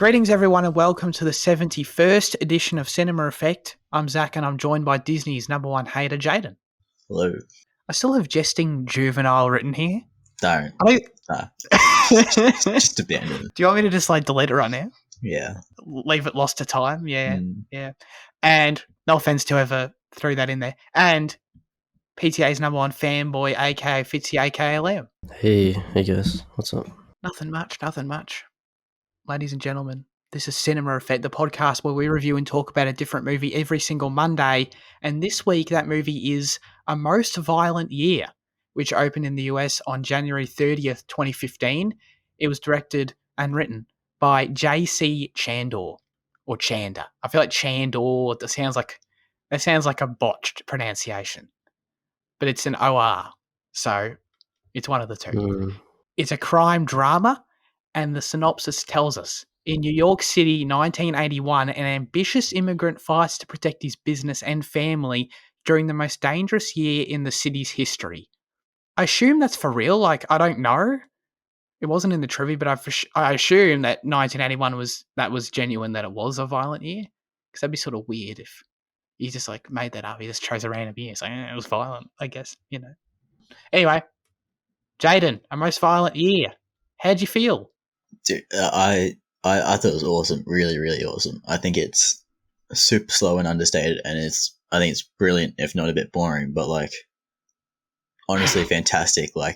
Greetings, everyone, and welcome to the 71st edition of Cinema Effect. I'm Zach, and I'm joined by Disney's number one hater, Jaden. Hello. I still have jesting juvenile written here. Don't. I Nah. Just abandon it. Do you want me to just delete it right now? Yeah. Leave it lost to time? Yeah. And no offense to whoever threw that in there. And PTA's number one fanboy, aka Fitzy, aka Liam. Hey guys, what's up? Nothing much. Ladies and gentlemen, this is Cinema Effect, the podcast where we review and talk about a different movie every single Monday. And this week, that movie is A Most Violent Year, which opened in the US on January 30th, 2015. It was directed and written by J.C. Chandor, or Chander. I feel like Chandor, that sounds like a botched pronunciation. But it's an OR, so it's one of the two. It's a crime drama, and the synopsis tells us, in New York City, 1981, an ambitious immigrant fights to protect his business and family during the most dangerous year in the city's history. I assume that's for real. I don't know. It wasn't in the trivia, but I assume that 1981 was genuine, that it was a violent year. Because that'd be sort of weird if he just made that up. He just chose a random year. So it was violent, I guess, Anyway, Jaden, A Most Violent Year. How'd you feel? Dude, I thought it was awesome. Really, really awesome. I think it's super slow and understated, and I think it's brilliant, if not a bit boring, but honestly fantastic. I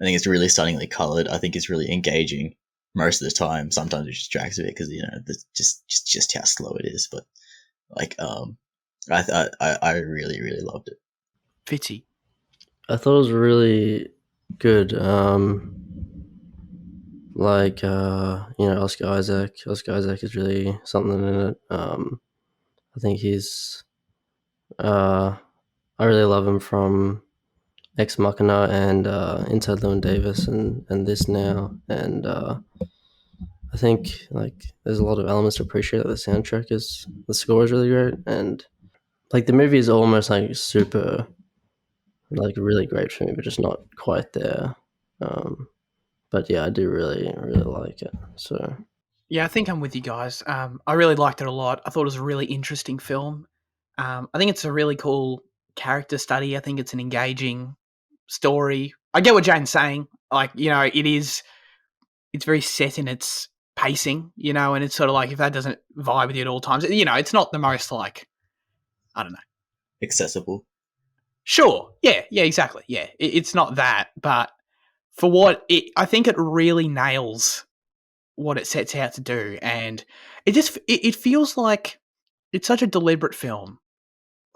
think it's really stunningly colored. I think it's really engaging most of the time. Sometimes it just drags a bit because just how slow it is. But I really, really loved it. Fitzy. I thought it was really good. Oscar Isaac. Oscar Isaac is really something in it. I think he's. I really love him from Ex Machina and Inside Llewyn Davis and this now, and I think there's a lot of elements to appreciate. The soundtrack the score is really great, and the movie is almost super, really great for me, but just not quite there. But yeah, I do really, really like it. So yeah, I think I'm with you guys. I really liked it a lot. I thought it was a really interesting film. I think it's a really cool character study. I think it's an engaging story. I get what Jane's saying. It's very set in its pacing, and it's sort of if that doesn't vibe with you at all times, it's not the most I don't know. Accessible. Sure. Yeah, exactly. Yeah, it's not that, but for what I think it really nails what it sets out to do, and it feels like it's such a deliberate film.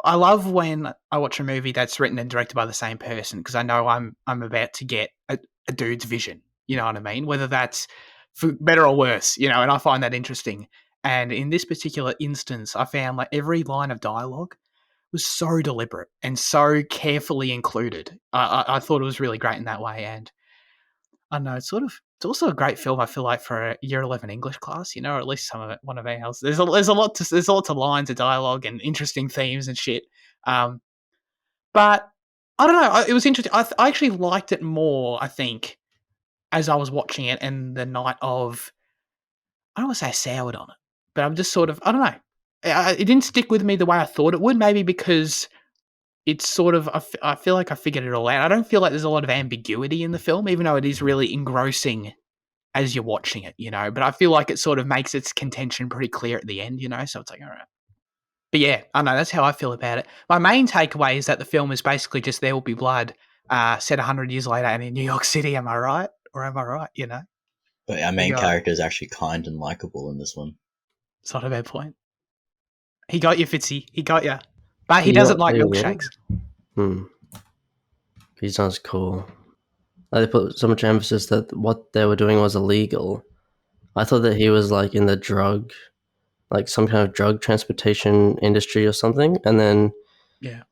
I love when I watch a movie that's written and directed by the same person, because I know I'm about to get a dude's vision. You know what I mean? Whether that's for better or worse, and I find that interesting. And in this particular instance, I found every line of dialogue was so deliberate and so carefully included. I thought it was really great in that way, and I don't know, it's also a great film, I feel like, for a year 11 English class, or at least one of ours. There's lots of lines of dialogue and interesting themes and shit. But I don't know, it was interesting. I actually liked it more, I think, as I was watching it, and the night of, I don't want to say I soured on it, but I'm just sort of, I don't know. It didn't stick with me the way I thought it would, maybe because it's sort of, I feel like I figured it all out. I don't feel like there's a lot of ambiguity in the film, even though it is really engrossing as you're watching it, but I feel like it sort of makes its contention pretty clear at the end, so it's all right. But yeah, I know, that's how I feel about it. My main takeaway is that the film is basically just There Will Be Blood, set 100 years later and in New York City. Am I right? Or am I right, But our main character is actually kind and likable in this one. It's not a bad point. He got you, Fitzy. He got you. But he doesn't like milkshakes. He sounds cool. They put so much emphasis that what they were doing was illegal. I thought that he was in the drug, some kind of drug transportation industry or something. And then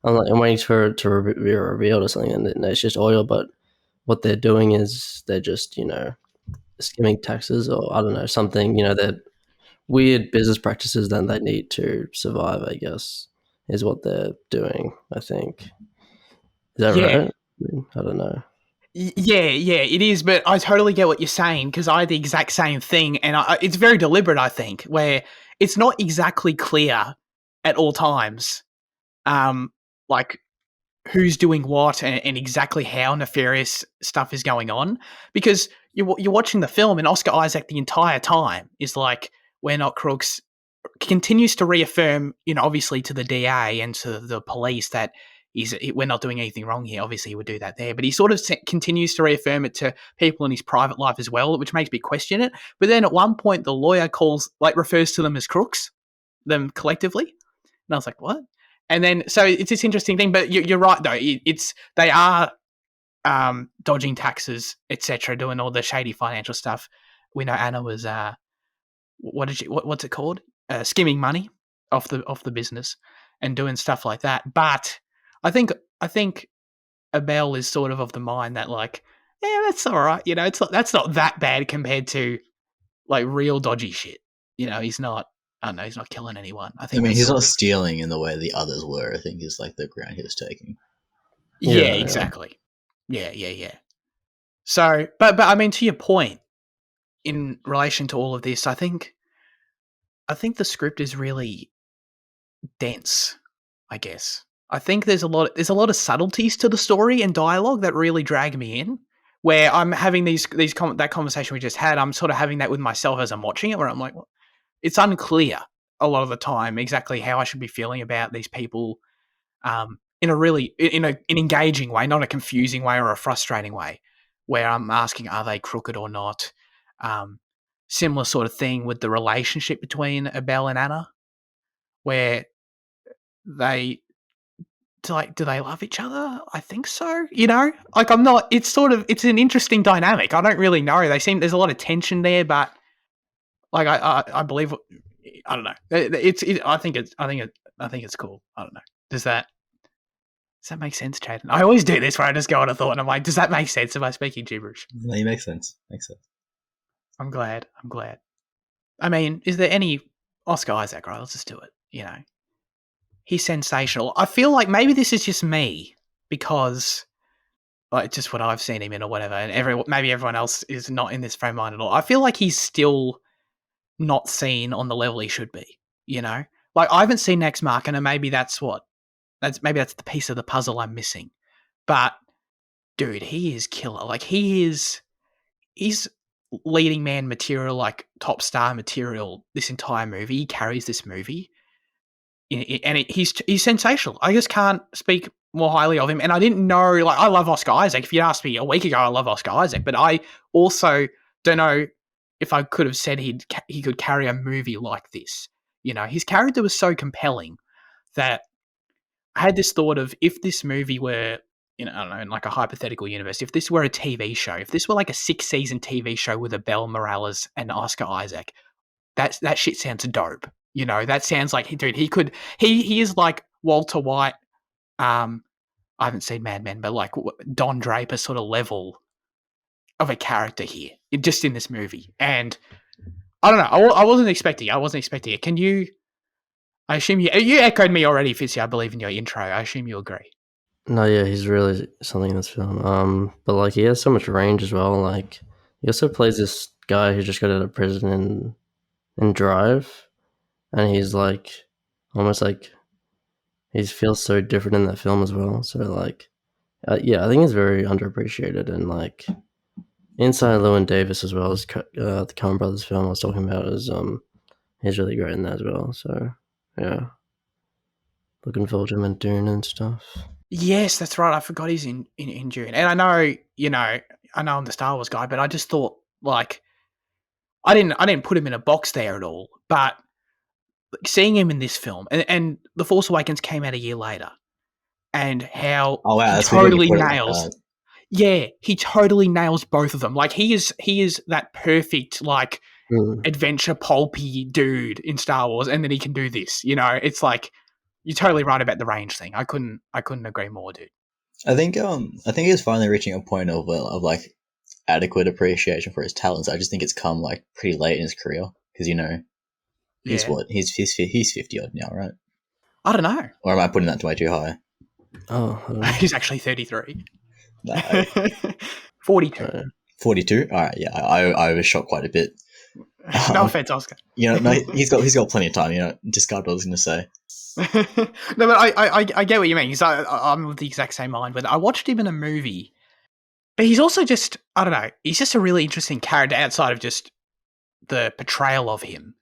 I'm waiting for it to be revealed or something, and then it's just oil. But what they're doing is they're just, skimming taxes, or I don't know, something, they're weird business practices that they need to survive, I guess, is what they're doing, I think. Is that right? I don't know. Yeah, it is, but I totally get what you're saying because I had the exact same thing, and it's very deliberate, I think, where it's not exactly clear at all times, um, like who's doing what and exactly how nefarious stuff is going on, because you're watching the film and Oscar Isaac the entire time is like, we're not crooks, continues to reaffirm, obviously to the DA and to the police that we're not doing anything wrong here. Obviously, he would do that there, but he sort of continues to reaffirm it to people in his private life as well, which makes me question it. But then at one point, the lawyer refers to them as crooks, them collectively, and I was like, what? And then so it's this interesting thing. But you're right though. They are dodging taxes, etc., doing all the shady financial stuff. We know Anna was what's it called? Skimming money off the business and doing stuff like that. But I think Abel is sort of the mind that like, yeah, that's all right. That's not that bad compared to like real dodgy shit. He's not. I don't know. He's not killing anyone. I I think mean, that's he's sort not of. stealing in the way the others were. I think is like the ground he was taking. Yeah, Yeah. exactly. Yeah. So, but I mean, to your point, in relation to all of this, I think the script is really dense, I guess. I think there's a lot of subtleties to the story and dialogue that really drag me in. Where I'm having that conversation we just had, I'm sort of having that with myself as I'm watching it, where I'm like, well, it's unclear a lot of the time exactly how I should be feeling about these people, in a really an engaging way, not a confusing way or a frustrating way, where I'm asking, are they crooked or not? Um, Similar sort of thing with the relationship between Abel and Anna, where they do they love each other? I think so. Like I'm not. It's an interesting dynamic. I don't really know. There's a lot of tension there, but like I believe. I don't know. I think it's cool. I don't know. Does that make sense, Chad? I always do this where I just go on a thought and I'm like, does that make sense? Am I speaking gibberish? No, it makes sense. Makes sense. I'm glad. I mean, is there any Oscar Isaac, right? Let's just do it. He's sensational. I feel like maybe this is just me because like just what I've seen him in or whatever, and maybe everyone else is not in this frame of mind at all. I feel like he's still not seen on the level he should be. Like I haven't seen Next Mark, and maybe that's the piece of the puzzle I'm missing. But dude, he is killer. Like he's leading man material, like top star material. This entire movie, he carries this movie, and he's sensational. I just can't speak more highly of him. And I didn't know, like, I love Oscar Isaac. If you'd asked me a week ago, I love Oscar Isaac, but I also don't know if I could have said he could carry a movie like this. His character was so compelling that I had this thought of, if this movie were, I don't know, in like a hypothetical universe, if this were a TV show, if this were like a 6-season TV show with Abel Morales and Oscar Isaac, that shit sounds dope. That sounds like, dude, he is like Walter White. I haven't seen Mad Men, but like Don Draper sort of level of a character here, just in this movie. And I don't know, I wasn't expecting it. Can you? I assume you echoed me already, Fitzy. I believe in your intro. I assume you agree. No, yeah, he's really something in this film. But like he has so much range as well. Like he also plays this guy who just got out of prison in Drive, and he's like almost like he feels so different in that film as well. So like, yeah, I think he's very underappreciated. And like inside Llewyn Davis as well as the Coen Brothers film I was talking about is he's really great in that as well. So yeah, looking forward to him in Dune and stuff. Yes, that's right. I forgot he's in June. And I know, I know I'm the Star Wars guy, but I just thought, like, I didn't put him in a box there at all. But seeing him in this film, and The Force Awakens came out a year later, and how Oh wow, he that's weird when you totally put it like nails. that. Yeah, he totally nails both of them. Like he is that perfect, like, Mm. adventure pulpy dude in Star Wars, and then he can do this. It's like, you're totally right about the range thing. I couldn't agree more, dude. I think he's finally reaching a point of like adequate appreciation for his talents. I just think it's come like pretty late in his career because he's Yeah, what he's 50 odd now, right? I don't know. Or am I putting that way too high? Oh, I don't know. He's actually 33. No, 42. 42. All right, yeah, I overshot quite a bit. No offense, Oscar. No, he's got plenty of time. Discard what I was going to say. No, but I get what you mean. Because I'm of the exact same mind. But I watched him in a movie, but he's also just, I don't know, he's just a really interesting character outside of just the portrayal of him.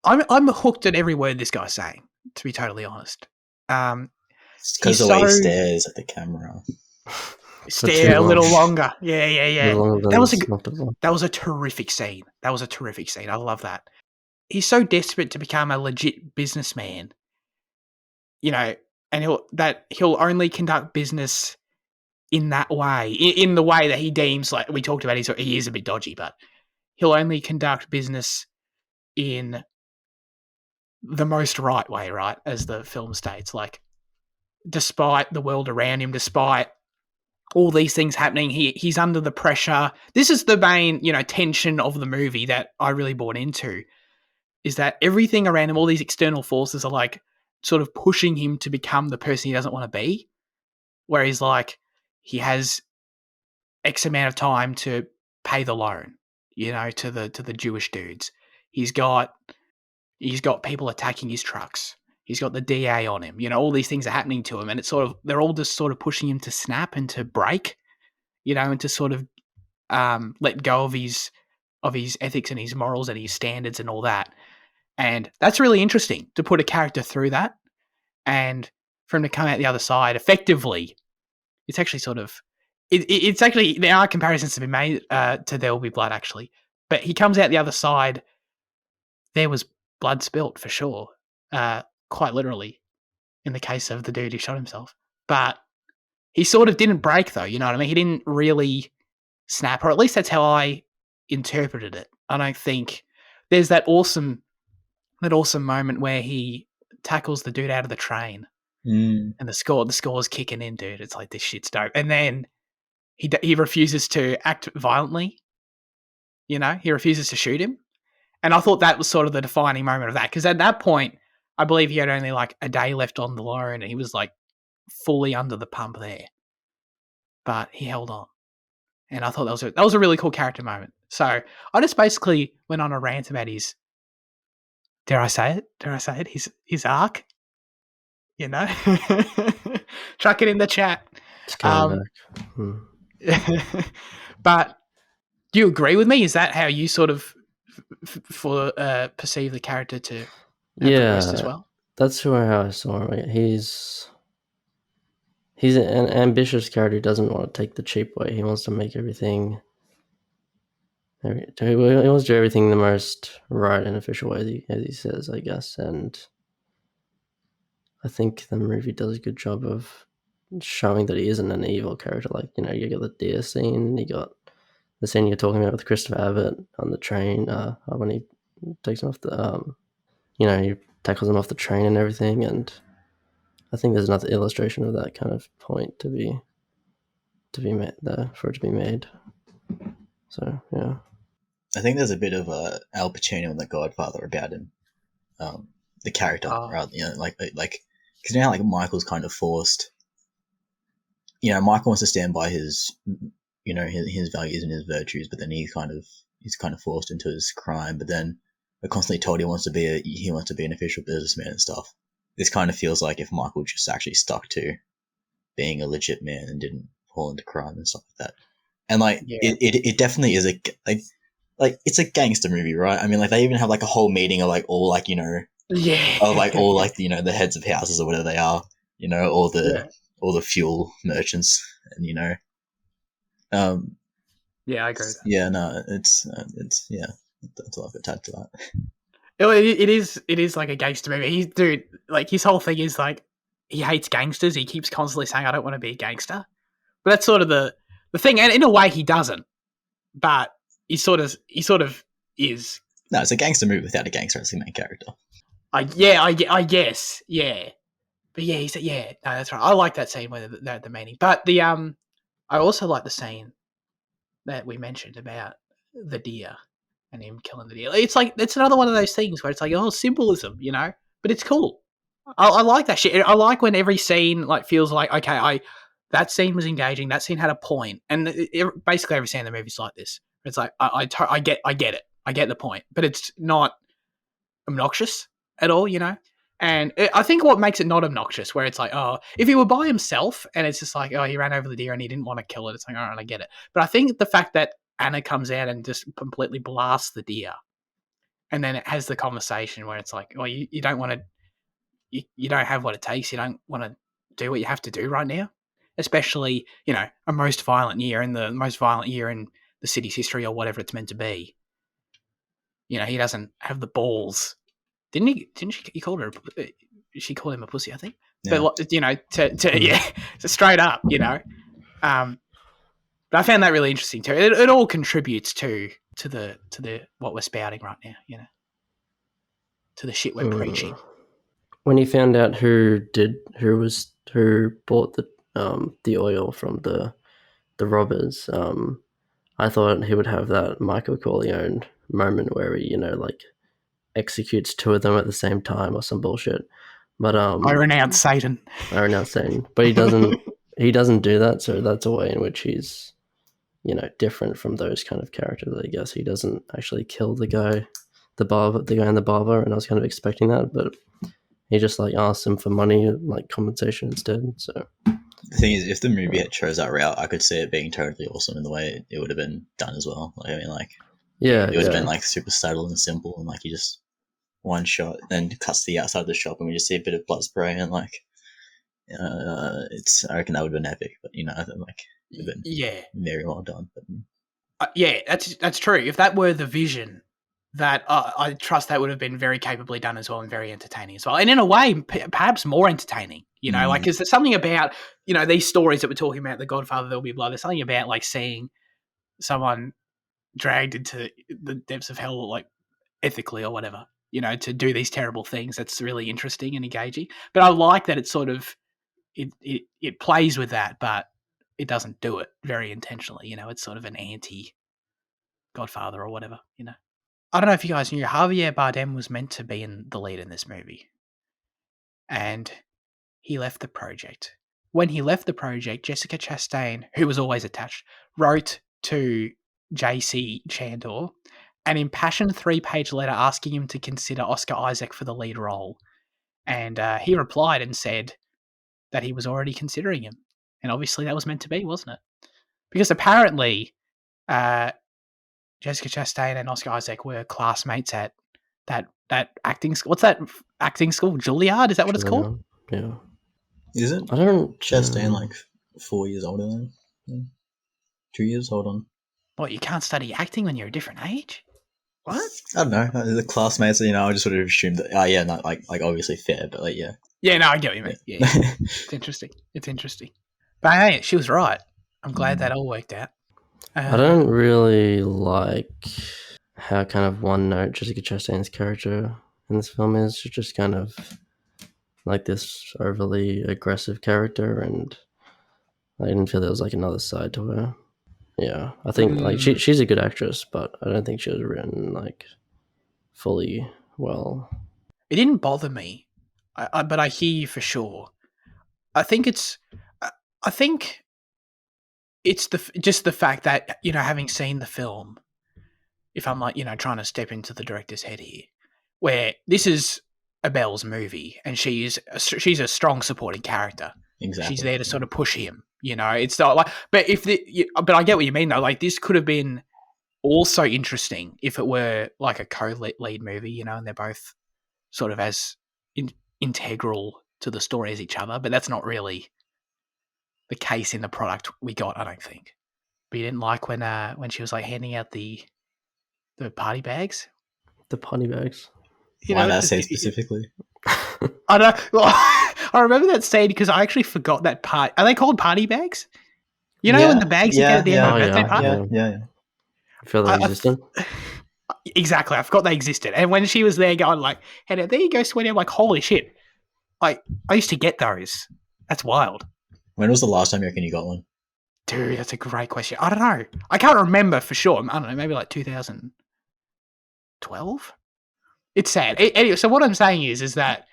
I'm hooked at every word this guy's saying, to be totally honest. It's because the way he stares at the camera. Stare a little longer. Yeah. That was a terrific scene. I love that. He's so desperate to become a legit businessman, and he'll only conduct business in that way, in the way that he deems, like we talked about, he is a bit dodgy, but he'll only conduct business in the most right way, right, as the film states. Like, despite the world around him, despite all these things happening, he's under the pressure. This is the main, tension of the movie that I really bought into, is that everything around him, all these external forces are like sort of pushing him to become the person he doesn't want to be. Where he's like, he has X amount of time to pay the loan, to the Jewish dudes. He's got people attacking his trucks. He's got the DA on him. All these things are happening to him, and they're all just sort of pushing him to snap and to break, and to sort of let go of his ethics and his morals and his standards and all that. And that's really interesting, to put a character through that, and for him to come out the other side effectively. It's actually sort of, it's actually, there are comparisons to be made to There Will Be Blood, actually, but he comes out the other side. There was blood spilt for sure, quite literally, in the case of the dude who shot himself. But he sort of didn't break, though. You know what I mean? He didn't really snap, or at least that's how I interpreted it. I don't think there's that awesome moment where he tackles the dude out of the train, and the score's kicking in, dude. It's like, this shit's dope. And then he refuses to act violently. He refuses to shoot him. And I thought that was sort of the defining moment of that, because at that point, I believe he had only like a day left on the loan, and he was like fully under the pump there. But he held on, and I thought that was a really cool character moment. So I just basically went on a rant about his, dare I say it, his arc. Chuck it in the chat. But do you agree with me? Is that how you sort of perceive the character to have progressed as well? That's how I saw him. He's an ambitious character who doesn't want to take the cheap way. He wants to make everything. He wants to do everything the most right and official way, as he says, I guess. And I think the movie does a good job of showing that he isn't an evil character. Like, you got the deer scene, you got the scene you're talking about with Christopher Abbott on the train, when he takes him off the, he tackles him off the train and everything. And I think there's another illustration of that kind of point to be made there, for it to be made. So, yeah. I think there's a bit of Al Pacino in The Godfather about him, the character, rather, like because now like Michael's kind of forced. Michael wants to stand by his, his values and his virtues, but then he's kind of forced into his crime. But then we're constantly told he wants to be an official businessman and stuff. This kind of feels like if Michael just actually stuck to being a legit man and didn't fall into crime and stuff like that. And it definitely is it's a gangster movie, right? I mean, like, they even have like a whole meeting of like all like, of like all like, the heads of houses or whatever they are, all the fuel merchants, and yeah, I agree with that. Yeah, no, it's that's all I've got to add to that. It is like a gangster movie. His whole thing is like, he hates gangsters. He keeps constantly saying, I don't want to be a gangster. But that's sort of the thing, and in a way he doesn't. But he sort of is. No, it's a gangster movie without a gangster as the main character. I guess, yeah. But yeah, he said, yeah, no, that's right. I like that scene where the meaning. But I also like the scene that we mentioned about the deer and him killing the deer. It's like, it's another one of those things where it's like, oh, symbolism, but it's cool. I like that shit. I like when every scene like feels like, okay, That scene was engaging. That scene had a point, and basically every scene in the movie's like this. It's like I get it. I get the point, but it's not obnoxious at all, you know. And I think what makes it not obnoxious, where it's like, oh, if he were by himself and it's just like, oh, he ran over the deer and he didn't want to kill it, it's like, all right, I get it. But I think the fact that Anna comes out and just completely blasts the deer, and then it has the conversation where it's like, well, you don't want to, you don't have what it takes, you don't want to do what you have to do right now, especially, you know, a most violent year in the most violent year in the city's history or whatever it's meant to be. You know, he doesn't have the balls. Didn't he? Didn't she? He called her. She called him a pussy, I think. Yeah. But you know, yeah, straight up, you know. But I found that really interesting too. It all contributes to the what we're spouting right now, you know, to the shit we're preaching. When he found out who bought the oil from the robbers, I thought he would have that Michael Corleone moment where he, you know, like executes two of them at the same time or some bullshit. But I renounce Satan. But he doesn't. He doesn't do that. So that's a way in which he's, you know, different from those kind of characters. I guess he doesn't actually kill the guy in the barber, and I was kind of expecting that, but he just like asks him for money, like compensation instead. So the thing is, if the movie had chose that route, I could see it being totally awesome in the way it would have been done as well. Like, I mean, like, yeah, it would have been like super subtle and simple, and like you just one shot, then cuts to the outside of the shop, and we just see a bit of blood spray, and like, I reckon that would have been epic. But you know, I think like it would have been very well done. But yeah, that's true. If that were the vision, that I trust that would have been very capably done as well and very entertaining as well, and in a way, perhaps more entertaining. You know, like, because there's something about, you know, these stories that we're talking about, The Godfather, There'll Be Blood. There's something about like seeing someone dragged into the depths of hell, like ethically or whatever, you know, to do these terrible things. That's really interesting and engaging. But I like that it's sort of it plays with that, but it doesn't do it very intentionally. You know, it's sort of an anti Godfather or whatever. You know, I don't know if you guys knew Javier Bardem was meant to be in the lead in this movie, and he left the project. When he left the project, Jessica Chastain, who was always attached, wrote to J.C. Chandor an impassioned 3-page letter asking him to consider Oscar Isaac for the lead role. And he replied and said that he was already considering him. And obviously that was meant to be, wasn't it? Because apparently Jessica Chastain and Oscar Isaac were classmates at that acting school. What's that acting school? Juilliard? Is that what it's called? Yeah. Is it? I don't. Chastain like 4 years older than him? 2 years? Hold on. What, you can't study acting when you're a different age? What? I don't know. The classmates, you know, I just sort of assumed that. Oh yeah, not like obviously fair, but like yeah. Yeah, no, I get what you mean. Yeah. It's interesting. It's interesting. But hey, she was right. I'm glad that all worked out. I don't really like how kind of one note Jessica Chastain's character in this film is. She's just kind of like this overly aggressive character, and I didn't feel there was like another side to her. Yeah, I think like she's a good actress, but I don't think she was written like fully well. It didn't bother me, but I hear you for sure. I think it's just the fact that, you know, having seen the film, if I'm like, you know, trying to step into the director's head here, where this is Abel's movie and she's a strong supporting character. Exactly. She's there to sort of push him. You know, it's not like, but but I get what you mean though. Like, this could have been also interesting if it were like a co-lead movie, you know, and they're both sort of as integral to the story as each other. But that's not really the case in the product we got, I don't think. But you didn't like when she was like handing out the party bags. The party bags. You Why know, that say specifically? I don't know. I remember that scene because I actually forgot that part. Are they called party bags? You know, in the bags you get at the end of the birthday party? Yeah. I feel they existed. Exactly. I forgot they existed. And when she was there going like, hey, there you go, sweetie, I'm like, holy shit. Like, I used to get those. That's wild. When was the last time you reckon you got one? Dude, that's a great question. I don't know. I can't remember for sure. I don't know, maybe like 2012? It's sad. Anyway, so what I'm saying is that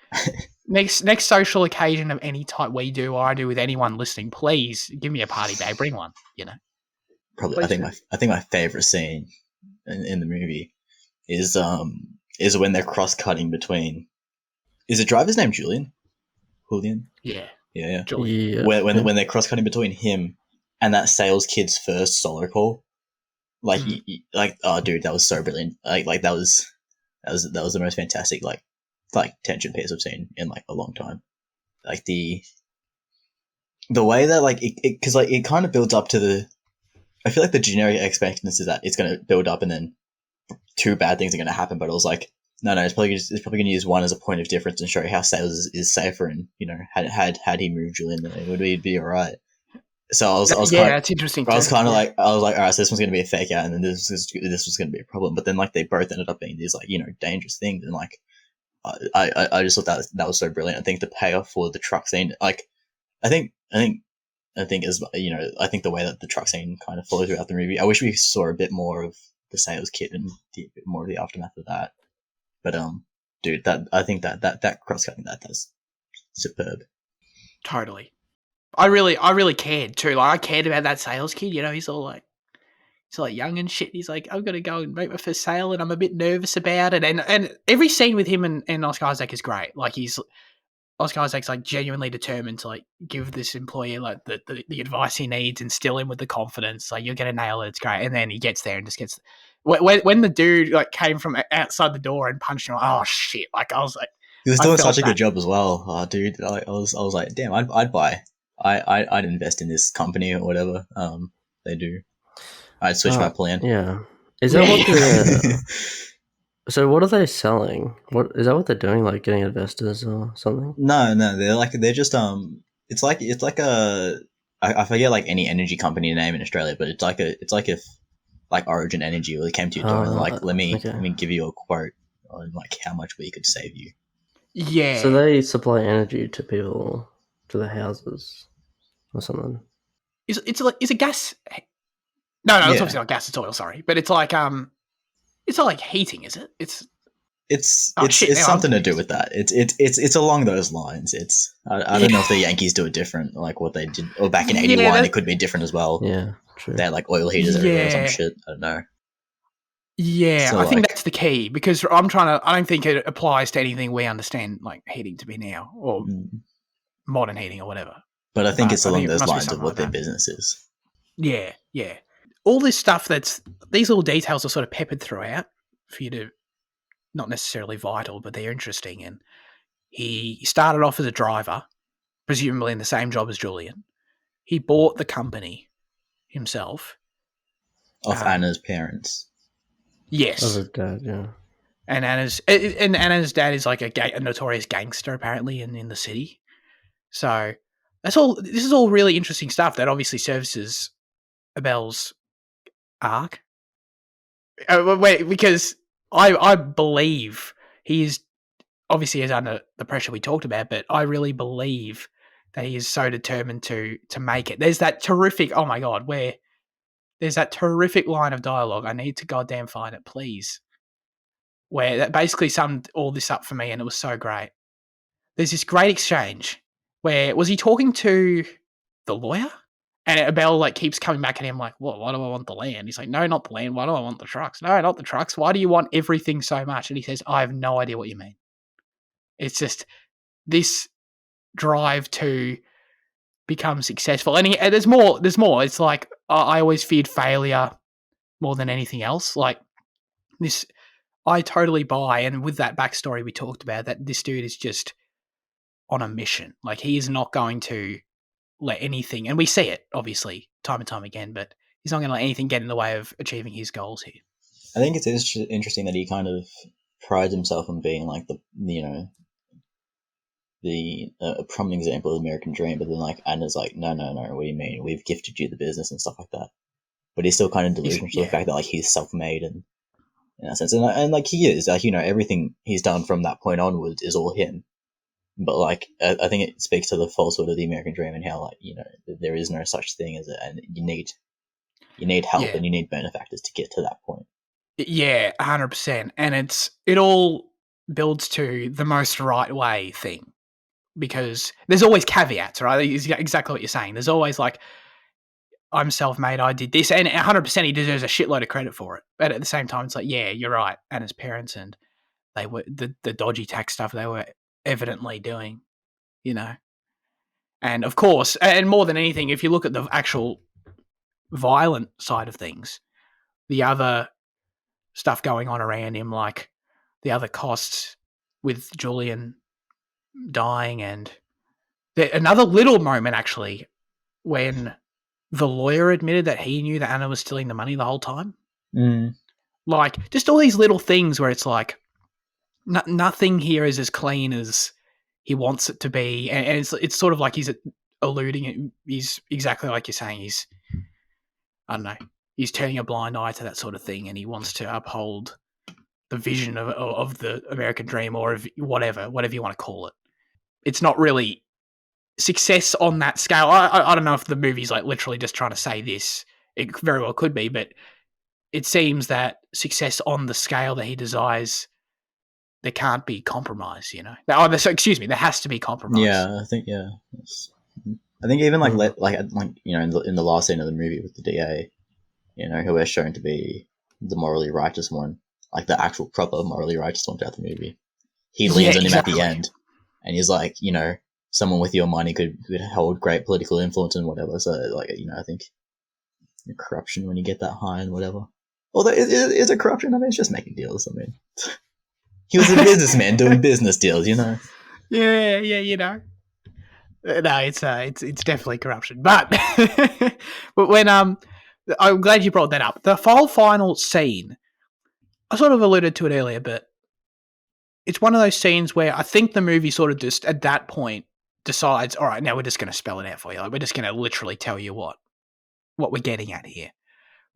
next social occasion of any type we do or I do with anyone listening, please give me a party bag. Bring one. Probably, Please do. I think my favorite scene in the movie is when they're cross cutting between. Is the driver's name Julian? Julian? Yeah. Yeah. Yeah. When they're cross cutting between him and that sales kid's first solo call, like oh dude, that was so brilliant. Like that was the most fantastic like tension piece I've seen in like a long time. Like the way that like it because like it kind of builds up to the. I feel like the generic expectancy is that it's going to build up and then two bad things are going to happen, but it was like no, it's probably going to use one as a point of difference and show how sales is safer. And had he moved Julian, then it would be all right. So I was that's interesting. I was kind of like all right, so this one's going to be a fake out, and then this was going to be a problem. But then like they both ended up being these like dangerous things, and like I just thought that was so brilliant. I think the payoff for the truck scene, like I think as I think the way that the truck scene kind of flows throughout the movie, I wish we saw a bit more of the sales kit and a bit more of the aftermath of that. But dude, I think that cross cutting that's superb. Totally. I really cared too. Like I cared about that sales kid. He's all like young and shit. He's like, I've got to go and make my first sale, and I'm a bit nervous about it. And every scene with him and Oscar Isaac is great. Like Oscar Isaac's like genuinely determined to like give this employee like the advice he needs, instill him with the confidence. Like you're gonna nail it. It's great. And then he gets there and just gets. When the dude like came from outside the door and punched him, like, oh shit! Like I was like, he was doing such a good job as well. Oh, dude, I was like, damn, I'd buy. I'd invest in this company or whatever. They do. I'd switch my plan. Yeah. Is that what the? So what are they selling? What is that? What they're doing? Like getting investors or something? No, they're just It's like a. I forget like any energy company name in Australia, but it's like if like Origin Energy really came to your door and like let me give you a quote on like how much we could save you. Yeah. So they supply energy to people, to the houses, or something. Is it gas? No, it's obviously not gas. It's oil. Sorry, but it's like it's not like heating, is it? It's something to do with that. It's along those lines. I don't know if the Yankees do it different, like what they did, or back in '81, it could be different as well. Yeah, true. They had like oil heaters everywhere or some shit. I don't know. Yeah, so I think that's the key because I don't think it applies to anything we understand like heating to be now or modern heating or whatever. But I think it's along those lines of what their business is. Yeah. All this stuff these little details are sort of peppered throughout for you to, not necessarily vital, but they're interesting. And he started off as a driver, presumably in the same job as Julian. He bought the company himself. Off Anna's parents. Yes. Of her dad, yeah. And Anna's dad is like a notorious gangster apparently in the city. So this is all really interesting stuff that obviously services Abel's arc. Because I believe he is obviously is under the pressure we talked about, but I really believe that he is so determined to make it. There's that terrific, oh my God, where there's that terrific line of dialogue. I need to goddamn find it, please. Where that basically summed all this up for me, and it was so great. There's this great exchange where was he talking to the lawyer? And Abel like keeps coming back at him like, well, why do I want the land? He's like, no, not the land. Why do I want the trucks? No, not the trucks. Why do you want everything so much? And he says, I have no idea what you mean. It's just this drive to become successful. And there's more. It's like I always feared failure more than anything else. Like this, I totally buy. And with that backstory we talked about, that this dude is just on a mission. Like he is not going to let anything, and we see it obviously time and time again, but he's not going to let anything get in the way of achieving his goals here. I think it's interesting that he kind of prides himself on being like a prominent example of the American dream, but then like Anna's like, no, what do you mean? We've gifted you the business and stuff like that. But he's still kind of delusional to the fact that like he's self-made and in that sense, and like he is like everything he's done from that point onwards is all him. But like I think it speaks to the falsehood of the American dream and how like there is no such thing as it, and you need help and you need benefactors to get to that point. Yeah, 100%, and it all builds to the most right way thing. because there's always caveats, right? It's exactly what you're saying. There's always like, I'm self-made, I did this, and 100% he deserves a shitload of credit for it. But at the same time, it's like, yeah, you're right. And his parents, and they were the dodgy tax stuff they were evidently doing, you know. And of course, and more than anything, if you look at the actual violent side of things, the other stuff going on around him, like the other costs with Julian dying, and another little moment actually when the lawyer admitted that he knew that Anna was stealing the money the whole time. Like, just all these little things where it's like, nothing here is as clean as he wants it to be, and it's sort of like he's alluding. He's exactly like you're saying. He's, I don't know, he's turning a blind eye to that sort of thing, and he wants to uphold the vision of the American dream, or of whatever you want to call it. It's not really success on that scale. I don't know if the movie's like literally just trying to say this. It very well could be, but it seems that success on the scale that he desires, there can't be compromise, you know. Excuse me, there has to be compromise. Yeah, I think even like you know, in the last scene of the movie with the DA, you know, who is shown to be the morally righteous one, like the actual proper morally righteous one throughout the movie. He leans on him at the end, and he's like, you know, someone with your money could hold great political influence and whatever. So, like, you know, I think corruption when you get that high and whatever. Although, is it corruption? I mean, it's just making deals. I mean, he was a businessman doing business deals, you know. Yeah, you know. No, it's definitely corruption. But but when I'm glad you brought that up. The whole final scene, I sort of alluded to it earlier, but it's one of those scenes where I think the movie sort of just at that point decides, all right, now we're just going to spell it out for you. Like, we're just going to literally tell you what we're getting at here.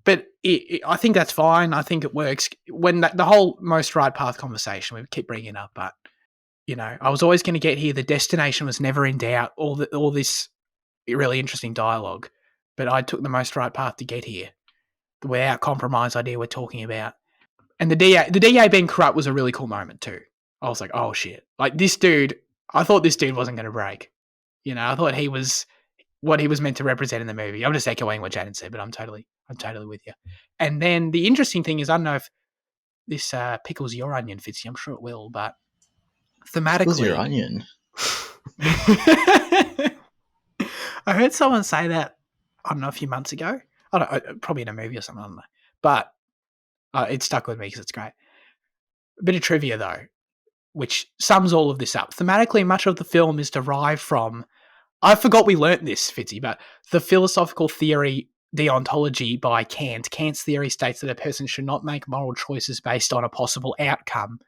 But I think that's fine. I think it works. When the whole most right path conversation, we keep bringing it up, but, you know, I was always going to get here. The destination was never in doubt. All this really interesting dialogue, but I took the most right path to get here. The without compromise idea we're talking about. And the DA being corrupt was a really cool moment too. I was like, oh shit. Like, this dude, I thought this dude wasn't going to break. You know, I thought he was what he was meant to represent in the movie. I'm just echoing what Jaden said, but I'm totally with you. And then the interesting thing is, I don't know if this pickles your onion, Fitzy. I'm sure it will, but thematically, Pickles your onion. I heard someone say that, I don't know, a few months ago. I don't know, probably in a movie or something. I don't know, but it stuck with me because it's great. A bit of trivia though, which sums all of this up. Thematically, much of the film is derived from, I forgot we learnt this, Fitzy, but the philosophical theory deontology by Kant. Kant's theory states that a person should not make moral choices based on a possible outcome,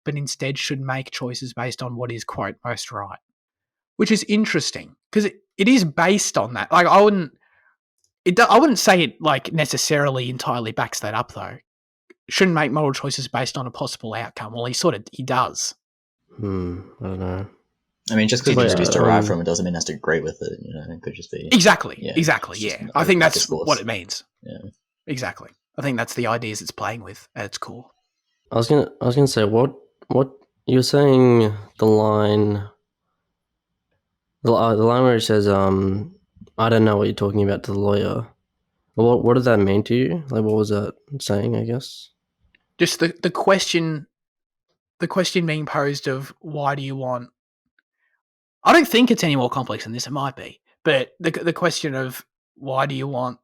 but instead should make choices based on what is, quote, most right. Which is interesting, because it is based on that. Like, I wouldn't say it like necessarily entirely backs that up though. Shouldn't make moral choices based on a possible outcome. Well, he does. I don't know. I mean, just because it's derived from it doesn't mean it has to agree with it. You know, it could just be exactly. Yeah, I think that's what it means. Yeah, exactly. I think that's the ideas it's playing with at its core. I was gonna say what you're saying. The line where it says, "I don't know what you're talking about" to the lawyer. What did that mean to you? Like, what was that saying? I guess just the question being posed of, why do you want? I don't think it's any more complex than this. It might be, but the question of, why do you want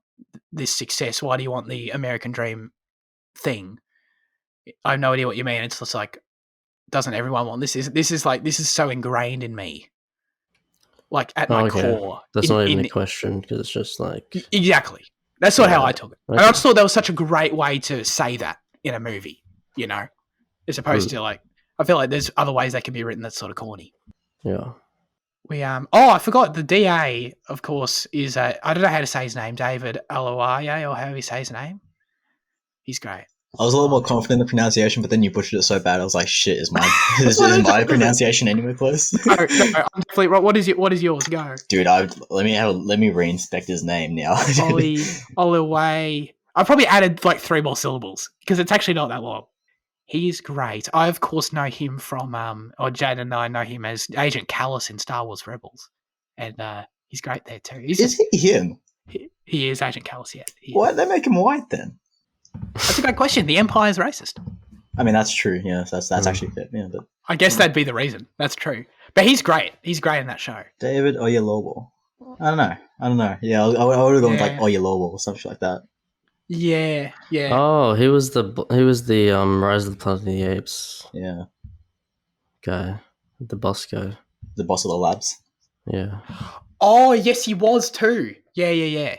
this success? Why do you want the American dream thing? I have no idea what you mean. It's just like, doesn't everyone want this? This is so ingrained in me, like at my core. That's not even a question, because it's just like, exactly. That's not how I took it. Okay. And I just thought that was such a great way to say that in a movie, you know, as opposed to like, I feel like there's other ways that can be written that's sort of corny. Yeah. We I forgot, the DA, of course, is I don't know how to say his name, David Alowaye, or however you say his name. He's great. I was a little more confident in the pronunciation, but then you butchered it so bad. I was like, "Shit, is my pronunciation anywhere close?" No, I'm definitely right. What is yours? Go, dude. Let me reinspect his name now. Alowaye. I probably added like 3 more syllables because it's actually not that long. He is great. I, of course, know him from, or Jan and I know him as Agent Callus in Star Wars Rebels. And he's great there too. Is he him? He is Agent Callus, yeah. Why'd they make him white then? That's a great question. The Empire's racist. I mean, that's true. Yeah, that's actually fair. Yeah, but I guess that'd be the reason. That's true. But he's great. He's great in that show. David Oyelowo. I don't know. Yeah, I would have gone with like Oyelowo or something like that. Yeah. Oh, he was the Rise of the Planet of the Apes. Yeah. Guy, the boss guy. The boss of the labs. Yeah. Oh, yes, he was too. Yeah.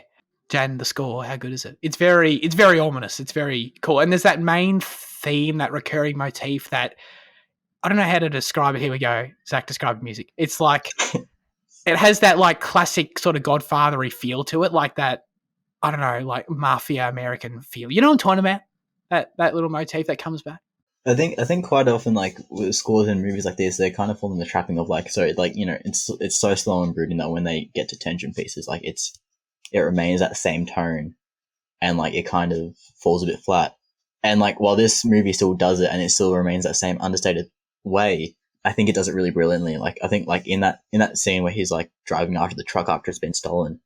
Jan, the score, how good is it? It's very ominous. It's very cool. And there's that main theme, that recurring motif that I don't know how to describe it. Here we go. Zach, describe the music. It's like it has that like classic sort of Godfather-y feel to it, like that. I don't know, like mafia American feel. You know what I'm talking about? That little motif that comes back. I think quite often, like with scores in movies like this, they kind of fall in the trapping of like, so like, you know, it's so slow and brooding that when they get to tension pieces, like it remains that same tone, and like it kind of falls a bit flat. And like while this movie still does it and it still remains that same understated way, I think it does it really brilliantly. Like I think like in that scene where he's like driving after the truck after it's been stolen,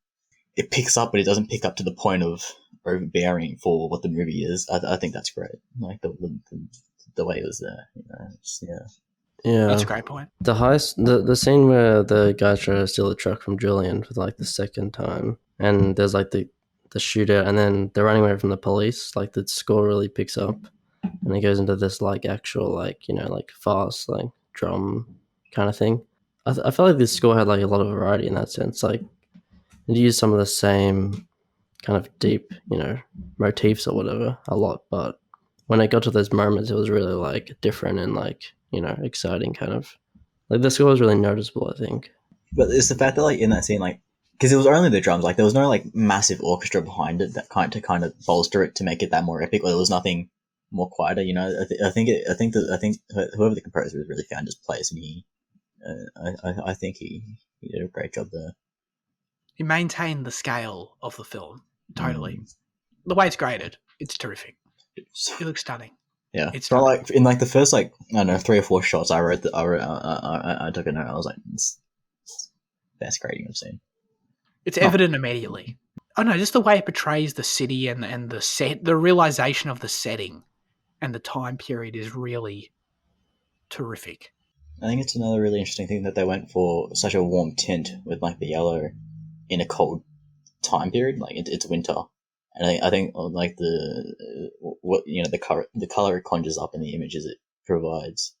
it picks up, but it doesn't pick up to the point of overbearing for what the movie is. I think that's great. Like the way it was there, you know. Yeah, that's a great point. The heist, the scene where the guy tries to steal the truck from Julian for like the second time, and there's like the shootout, and then they're running away from the police. Like the score really picks up, and it goes into this like actual like, you know, like fast like drum kind of thing. I felt like this score had like a lot of variety in that sense. Like it used some of the same kind of deep, you know, motifs or whatever a lot, but when it got to those moments, it was really like different and like, you know, exciting kind of. Like the score was really noticeable, I think. But it's the fact that like in that scene, like, because it was only the drums, like there was no like massive orchestra behind it that kind of bolster it to make it that more epic, or there was nothing more quieter, you know. I think whoever the composer is really found his place, and I think he did a great job there. He maintained the scale of the film totally. The way it's graded, it's terrific. It looks stunning. Yeah, it's not like in like the first like I don't know 3 or 4 shots. I took a note. I was like, it's best grading I've seen. It's evident immediately. I don't know, just the way it portrays the city and the set, the realization of the setting and the time period is really terrific. I think it's another really interesting thing that they went for such a warm tint with like the yellow in a cold time period. Like it's winter. And I think like what you know the color it conjures up in the images it provides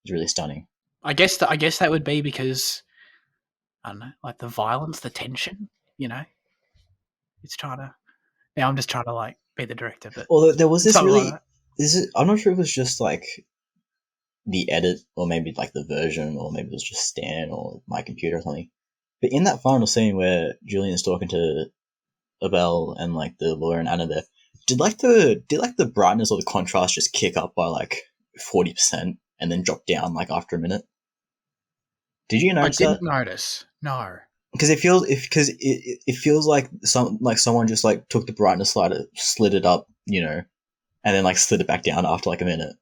is really stunning. I guess that would be because I don't know, like the violence, the tension. You know, it's trying to. Now I'm just trying to like be the director, but although there was this really, like I'm not sure if it was just like the edit or maybe like the version or maybe it was just Stan or my computer or something. But in that final scene where Julian is talking to Abel and like the lawyer and Anna there, did the brightness or the contrast just kick up by like 40% and then drop down like after a minute? Did you notice that? I didn't notice. No. Because it feels like someone just like took the brightness slider, slid it up, you know, and then like slid it back down after like a minute.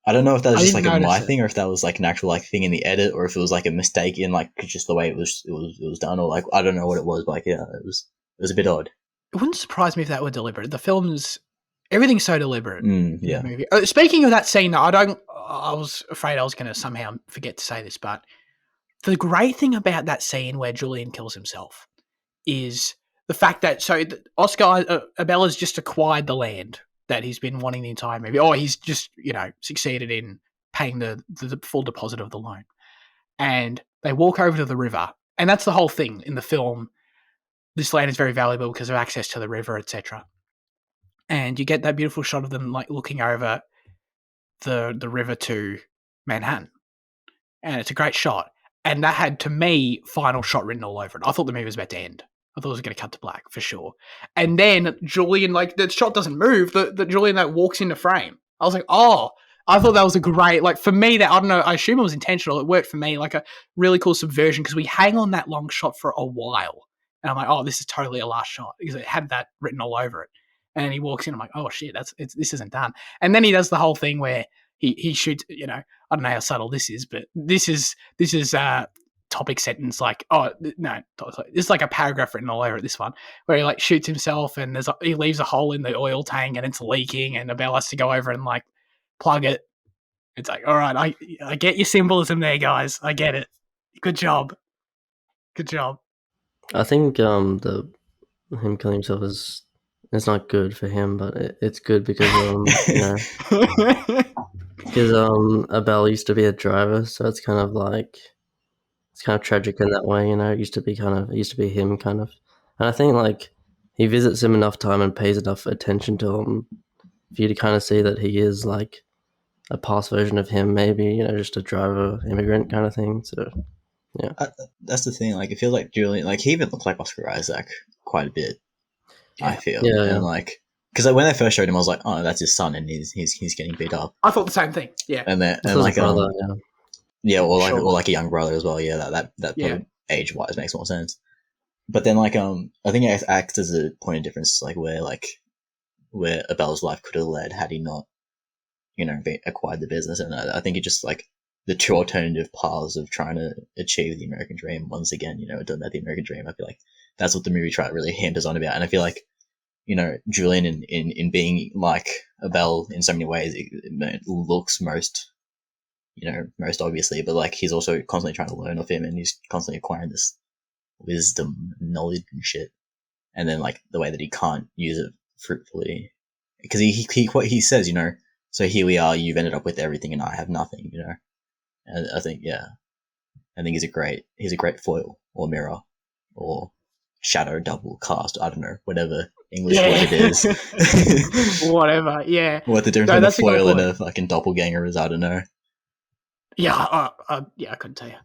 I don't know if that was just like a my thing or if that was like an actual like thing in the edit or if it was like a mistake in like just the way it was done or like I don't know what it was, but like yeah, it was a bit odd. It wouldn't surprise me if that were deliberate. The film's everything's so deliberate. Yeah. In the movie. Speaking of that scene, I was afraid I was going to somehow forget to say this, but the great thing about that scene where Julian kills himself is the fact that Abel has just acquired the land that he's been wanting the entire movie. Or he's just, you know, succeeded in paying the full deposit of the loan. And they walk over to the river. And that's the whole thing in the film. This land is very valuable because of access to the river, etc. And you get that beautiful shot of them like looking over the river to Manhattan. And it's a great shot. And that had, to me, final shot written all over it. I thought the movie was about to end. I thought it was going to cut to black, for sure. And then Julian, like, the shot doesn't move. The Julian, that walks into frame. I was like, oh, I thought that was a great, like, for me, that, I don't know, I assume it was intentional. It worked for me, like a really cool subversion, because we hang on that long shot for a while. And I'm like, oh, this is totally a last shot, because it had that written all over it. And then he walks in. I'm like, oh shit, this isn't done. And then he does the whole thing where he shoots. You know, I don't know how subtle this is, but this is topic sentence like, oh no, it's like a paragraph written all over it. This one where he like shoots himself and he leaves a hole in the oil tank and it's leaking, and Abel has to go over and like plug it. It's like, all right, I get your symbolism there, guys. I get it. Good job. Good job. I think him killing himself is it's not good for him, but it's good because because Abel used to be a driver, so it's kind of tragic in that way. It used to be him kind of, and I think like he visits him enough time and pays enough attention to him for you to kind of see that he is like a past version of him, maybe just a driver immigrant kind of thing. So yeah, that's the thing. Like, it feels like Julian, like he even looks like Oscar Isaac quite a bit. Yeah. I feel, and like, because like, when they first showed him, I was like, oh, that's his son, and he's getting beat up. I thought the same thing. Yeah, and like brother, or like a young brother as well. Yeah, that age wise makes more sense. But then like I think it acts as a point of difference, like where Abel's life could have led had he not, acquired the business. And I think it just like the two alternative paths of trying to achieve the American dream. Once again, talking about the American dream, I feel like that's what the movie really hammers on about. And I feel like, Julian in being like Abel in so many ways, it looks most obviously, but like he's also constantly trying to learn off him, and he's constantly acquiring this wisdom, knowledge and shit. And then like the way that he can't use it fruitfully, because he says, so here we are, you've ended up with everything and I have nothing, And I think he's a great foil or mirror or shadow double cast. I don't know, whatever English word it is. Whatever, yeah. What the difference between a foil and a fucking doppelganger is, I don't know. Yeah, I couldn't tell you.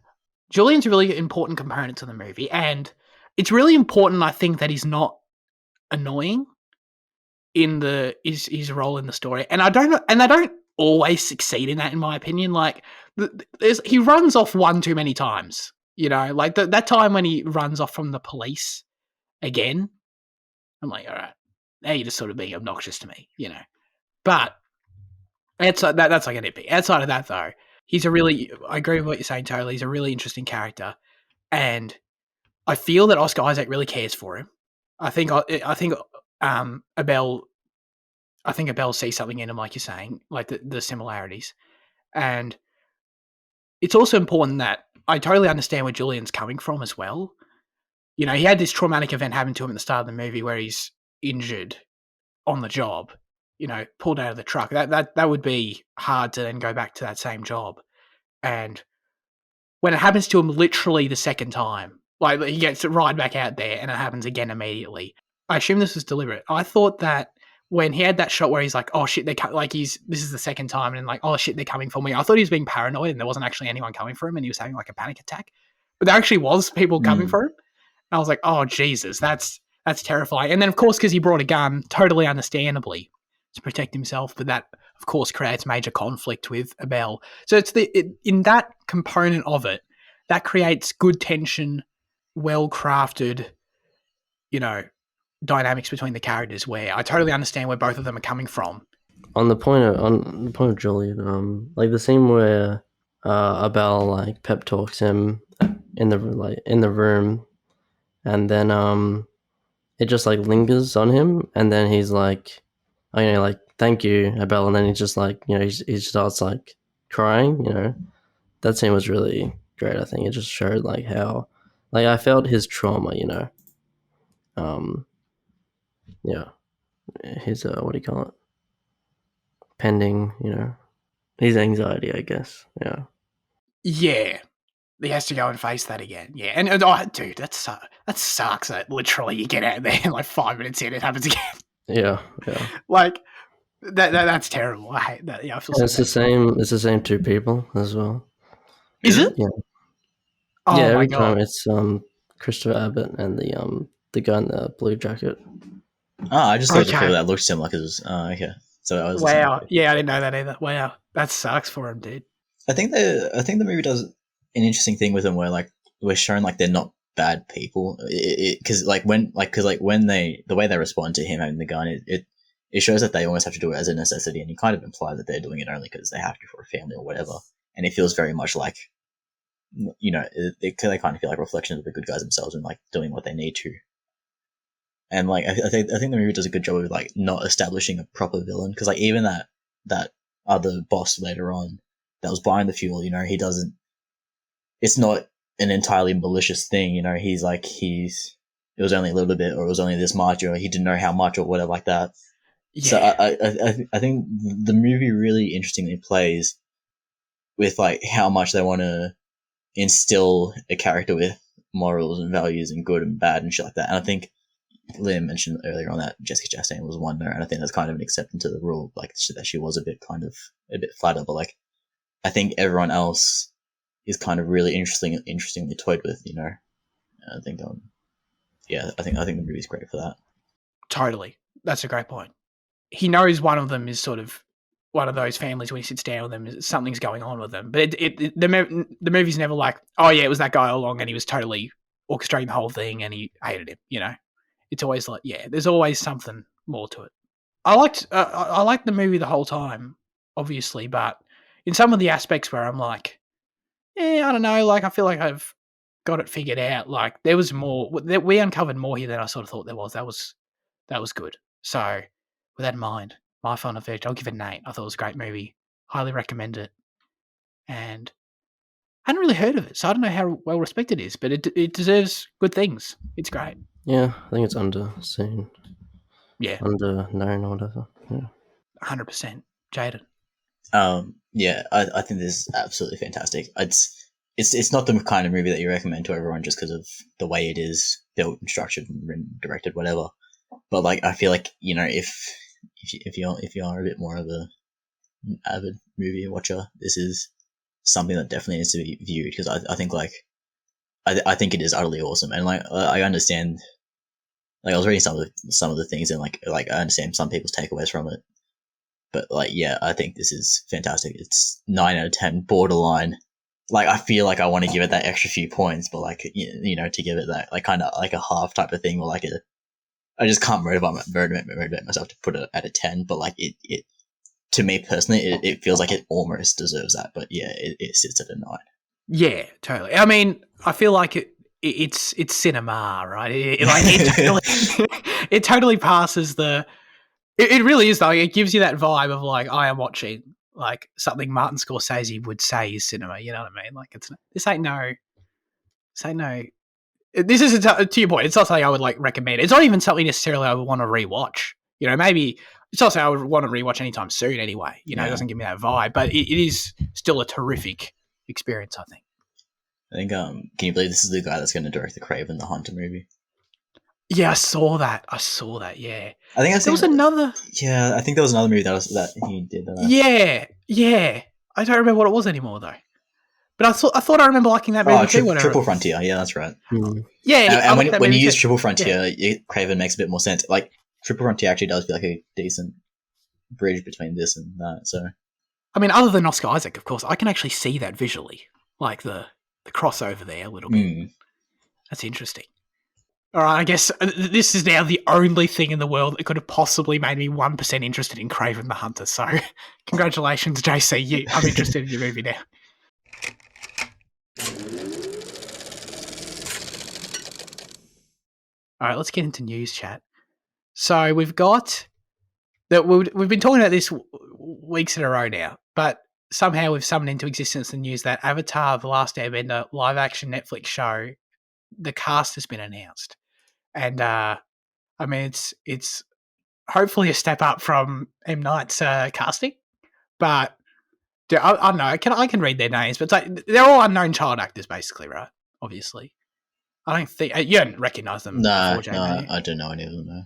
Julian's a really important component to the movie, and it's really important, I think, that he's not annoying in his role in the story. And I don't always succeed in that, in my opinion. Like, he runs off one too many times. Like that time when he runs off from the police again, I'm like, all right, now you're just sort of being obnoxious to me, But that's like an nitpick. Outside of that, though, I agree with what you're saying totally. He's a really interesting character. And I feel that Oscar Isaac really cares for him. I think Abel sees something in him, like you're saying, like the similarities. And it's also important that I totally understand where Julian's coming from as well. He had this traumatic event happen to him at the start of the movie where he's injured on the job, pulled out of the truck. That would be hard to then go back to that same job. And when it happens to him literally the second time, like he gets right back out there and it happens again immediately. I assume this was deliberate. I thought that when he had that shot where he's like, oh shit, this is the second time, and like, oh shit, they're coming for me. I thought he was being paranoid and there wasn't actually anyone coming for him and he was having like a panic attack. But there actually was people coming for him. And I was like, oh Jesus, that's terrifying. And then of course, because he brought a gun, totally understandably, to protect himself, but that of course creates major conflict with Abel. So it's in that component of it that creates good tension, well crafted, dynamics between the characters, where I totally understand where both of them are coming from. On the point of Julian, like the scene where Abel like pep talks him in the room, and then it just like lingers on him, and then he's like, oh, like, thank you, Abel, and then he's just like, he starts like crying. That scene was really great. I think it just showed like how, like, I felt his trauma. Yeah, his what do you call it? Pending, his anxiety, I guess. Yeah. Yeah, he has to go and face that again. Yeah, and oh, dude, that sucks. That literally you get out there and like 5 minutes in, it happens again. Yeah. Like that's terrible. I hate that. Yeah, I feel. It's the same. It's the same two people as well. Is it? Yeah. Oh yeah, every my God. time it's Christopher Abbott and the guy in the blue jacket. Oh, I just thought the people that looked similar because okay. So that was wow. Yeah, I didn't know that either. Wow, that sucks for him, dude. I think the movie does an interesting thing with them where like we're shown like they're not bad people because the way they respond to him having the gun, it shows that they almost have to do it as a necessity, and you kind of imply that they're doing it only because they have to for a family or whatever. And it feels very much like, you know, they kind of feel like reflections of the good guys themselves and like doing what they need to. And like I think the movie does a good job of like not establishing a proper villain, because like even that other boss later on that was buying the fuel, you know, he doesn't. It's not an entirely malicious thing, you know. He's like it was only a little bit, or it was only this much, or he didn't know how much, or whatever like that. Yeah. So I think the movie really interestingly plays with like how much they want to instill a character with morals and values and good and bad and shit like that. And I think Liam mentioned earlier on that Jessica Chastain was one there, and I think that's kind of an exception to the rule, like that she was a bit flatter, but like I think everyone else is kind of really interestingly toyed with, you know. And I think I think the movie's great for that. Totally, that's a great point. He knows one of them is sort of one of those families when he sits down with them, something's going on with them. But the movie's never like, oh yeah, it was that guy all along and he was totally orchestrating the whole thing and he hated him, you know. It's always like, yeah, there's always something more to it. I liked the movie the whole time, obviously, but in some of the aspects where I'm like, I don't know, like I feel like I've got it figured out. Like there was more, we uncovered more here than I sort of thought there was. That was good. So with that in mind, my final verdict, I'll give it an 8. I thought it was a great movie. Highly recommend it. And I hadn't really heard of it, so I don't know how well respected it is, but it deserves good things. It's great. Yeah, I think it's underseen. Yeah. Underknown or whatever. Yeah. 100%. Jaden. Yeah, I think this is absolutely fantastic. It's not the kind of movie that you recommend to everyone just because of the way it is built and structured and written, directed, whatever. But like, I feel like, you know, if you are a bit more of a avid movie watcher, this is something that definitely needs to be viewed, because I think like I think it is utterly awesome. And like I understand, like I was reading some of the things, and like I understand some people's takeaways from it, but like yeah, I think this is fantastic. It's 9 out of 10, borderline. Like I feel like I want to give it that extra few points, but like you know, to give it that like kind of like a half type of thing, or like I just can't motivate myself to put it at a 10. But like it to me personally, it feels like it almost deserves that. But yeah, it sits at a 9. Yeah, totally. I mean, I feel like it's cinema, right? It totally passes the. It really is though. It gives you that vibe of like I am watching like something Martin Scorsese would say is cinema. You know what I mean? Like this ain't no. This isn't to your point. It's not something I would like recommend. It's not even something necessarily I would want to rewatch. You know, maybe it's not something I would want to rewatch anytime soon. Anyway, you know, It doesn't give me that vibe, but it is still a terrific experience, I think. I think can you believe this is the guy that's going to direct the Kraven the Hunter movie? Yeah, I saw that. Yeah, I think there was another. Yeah, I think there was another movie that he did. Yeah. I don't remember what it was anymore though. But I thought I remember liking that movie too. Triple Frontier. Yeah, that's right. Yeah, and when you use Triple Frontier, Kraven makes a bit more sense. Like Triple Frontier actually does feel like a decent bridge between this and that. So, I mean, other than Oscar Isaac, of course, I can actually see that visually, like the crossover there a little bit. That's interesting. All right, I guess this is now the only thing in the world that could have possibly made me 1% interested in Kraven the Hunter. So, congratulations, JC. I'm interested in your movie now. All right, let's get into news chat. So we've got that. We've been talking about this weeks in a row now, but somehow we've summoned into existence the news that Avatar: The Last Airbender live-action Netflix show, the cast has been announced, and I mean it's hopefully a step up from M. Night's casting, but I don't know. I can read their names, but it's like, they're all unknown child actors, basically, right? Obviously. I don't think you don't recognise them. No, I don't know any of them. No.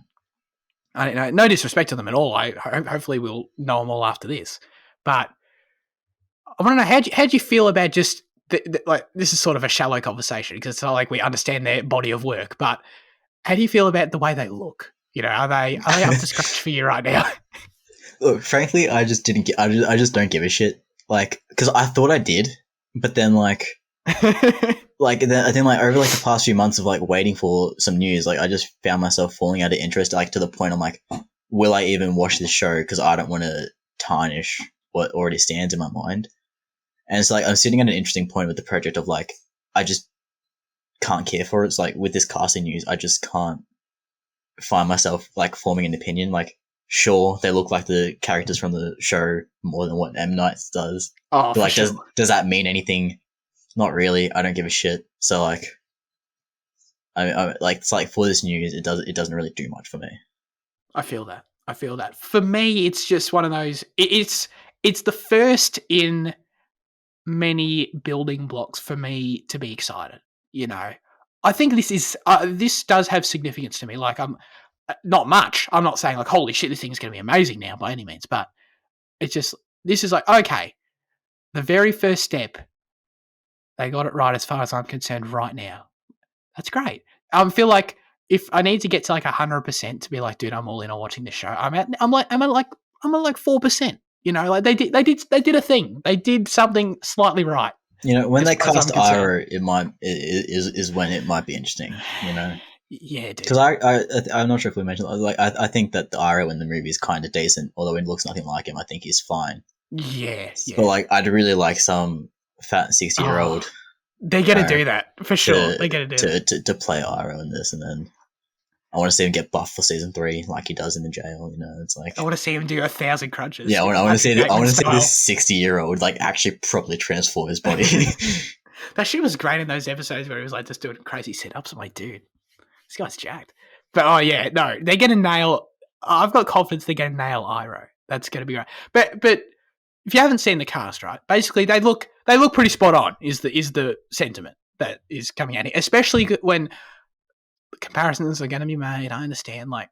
I don't know. No disrespect to them at all. Hopefully we'll know them all after this. But I want to know how do you feel about just like this is sort of a shallow conversation because it's not like we understand their body of work. But how do you feel about the way they look? You know, are they up to scratch for you right now? Look, frankly, I just didn't. I just don't give a shit. Like, because I thought I did, but then like. Then over like the past few months of like waiting for some news, like I just found myself falling out of interest, like to the point I'm like, will I even watch this show because I don't want to tarnish what already stands in my mind. And it's like I'm sitting at an interesting point with the project of like I just can't care for it. It's like with this casting news, I just can't find myself like forming an opinion. Like, sure, they look like the characters from the show more than what M. Night does. Oh, But like, for sure. does that mean anything? Not really. I don't give a shit. So like, I like it's like for this news, it doesn't really do much for me. I feel that. For me, it's just one of those. It's the first in many building blocks for me to be excited. You know, I think this does have significance to me. Like I'm not much. I'm not saying like holy shit, this thing's going to be amazing now by any means, but it's just this is like okay, the very first step. They got it right as far as I'm concerned right now. That's great. I feel like if I need to get to like 100% to be like, dude, I'm all in on watching this show. I'm at like 4%. You know, like they did a thing. They did something slightly right. You know, when as they far as I'm cast concerned. Ira, is when it might be interesting. You know, Yeah, dude. because I'm not sure if we mentioned like I think that the Ira in the movie is kind of decent, although it looks nothing like him. I think he's fine. Yeah. But like, I'd really like some fat 60-year-old They're gonna do that for sure. They're gonna do that. to play Ira in this, and then I want to see him get buffed for season 3 like he does in the jail. You know, it's like I want to see him do 1,000 crunches. yeah, I want to see style. this 60-year-old like actually properly transform his body. That shit was great in those episodes where he was like just doing crazy sit-ups. I'm like, dude, this guy's jacked. But oh yeah, no, they're gonna nail. I've got confidence they're gonna nail Iro. That's gonna be right. But if you haven't seen the cast, right, basically they look pretty spot on. Is the sentiment that is coming out here, especially when comparisons are going to be made. I understand. Like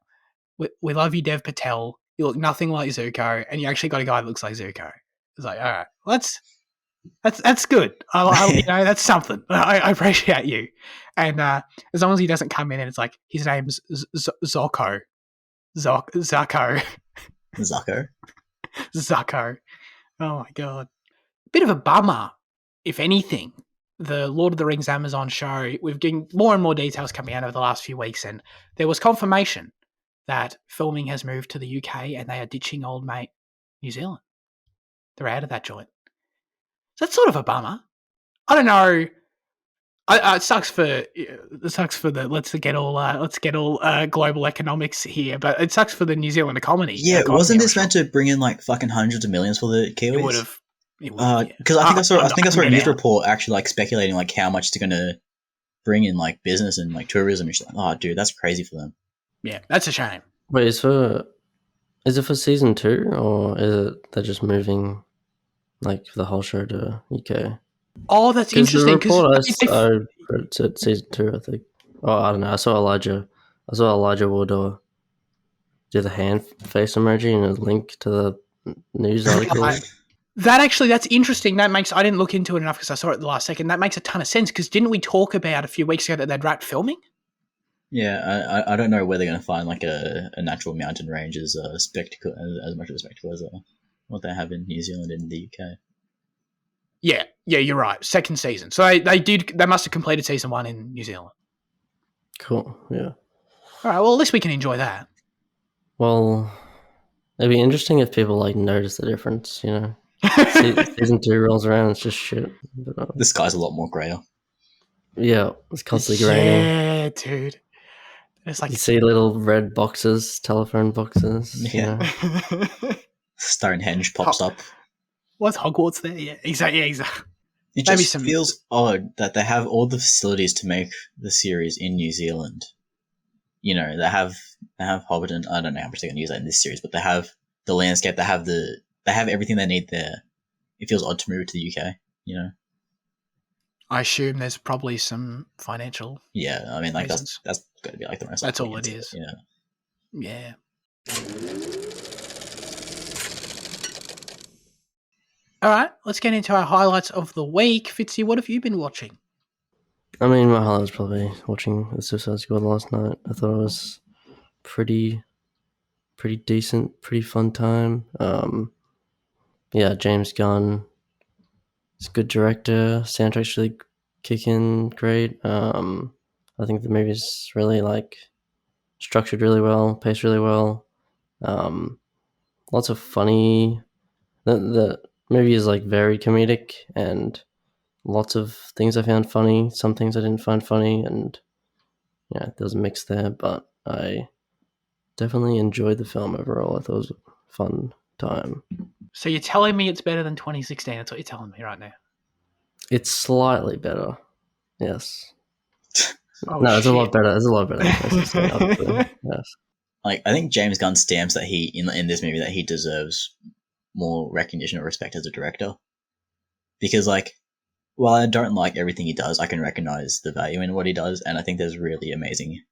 we love you, Dev Patel. You look nothing like Zuko, and you actually got a guy that looks like Zuko. It's like, all right, that's good. You know, that's something. I appreciate you. And as long as he doesn't come in and it's like his name's Zocko, Zucko, Zucko. Oh my god, bit of a bummer, if anything. The Lord of the Rings Amazon show, we've getting more and more details coming out over the last few weeks, and there was confirmation that filming has moved to the UK and they are ditching old mate New Zealand. They're out of that joint. So that's sort of a bummer. I don't know. It sucks for the let's get all global economics here, but it sucks for the New Zealand economy. Yeah, wasn't this meant to bring in like fucking hundreds of millions for the Kiwis? It would have. Because I think I saw a news report actually like speculating like how much it's going to bring in like business and like tourism and shit. Oh, dude, that's crazy for them. Yeah, that's a shame. Wait, is it for season 2 or is it they're just moving like the whole show to UK? Oh, that's interesting. The report I read said season 2, I think. Oh, I don't know. I saw Elijah would do the hand face emoji and a link to the news article. That's interesting. I didn't look into it enough because I saw it at the last second. That makes a ton of sense because didn't we talk about a few weeks ago that they'd wrapped filming? Yeah, I don't know where they're going to find like a natural mountain range as a spectacle, as much of a spectacle as what they have in New Zealand and the UK. Yeah, you're right. Second season. So they must have completed season 1 in New Zealand. Cool, yeah. All right, well, at least we can enjoy that. Well, it'd be interesting if people like notice the difference, you know? Season 2 rolls around, it's just shit. But, the sky's a lot more grayer. Yeah, it's constantly raining. Yeah, dude. It's like you see little red boxes, telephone boxes. Yeah. You know? Stonehenge pops up. What's Hogwarts there? Yeah, exactly. It just feels odd that they have all the facilities to make the series in New Zealand. You know, they have Hobbiton. I don't know how much they're going to use that in this series, but they have the landscape. They have everything they need there. It feels odd to move it to the UK. You know. I assume there's probably some financial. Yeah, I mean, like reasons. That's got to be like the rest. That's all it is. Yeah. All right, let's get into our highlights of the week. Fitzy, what have you been watching? I mean, my highlight was probably watching The Suicide Squad last night. I thought it was pretty decent, pretty fun time. Yeah, James Gunn is a good director. Soundtrack's really kicking great. I think the movie's really like structured really well, paced really well. Lots of funny. The movie is like very comedic, and lots of things I found funny. Some things I didn't find funny, and yeah, there's a mix there. But I definitely enjoyed the film overall. I thought it was a fun time. So you're telling me it's better than 2016? That's what you're telling me right now. It's slightly better. Yes. Oh, No, it's a lot shit. better. It's a lot better than 2016. Obviously. Yes. Like, I think James Gunn stamps that he in this movie that he deserves more recognition or respect as a director, because like, while I don't like everything he does, I can recognize the value in what he does, and I think there's really amazing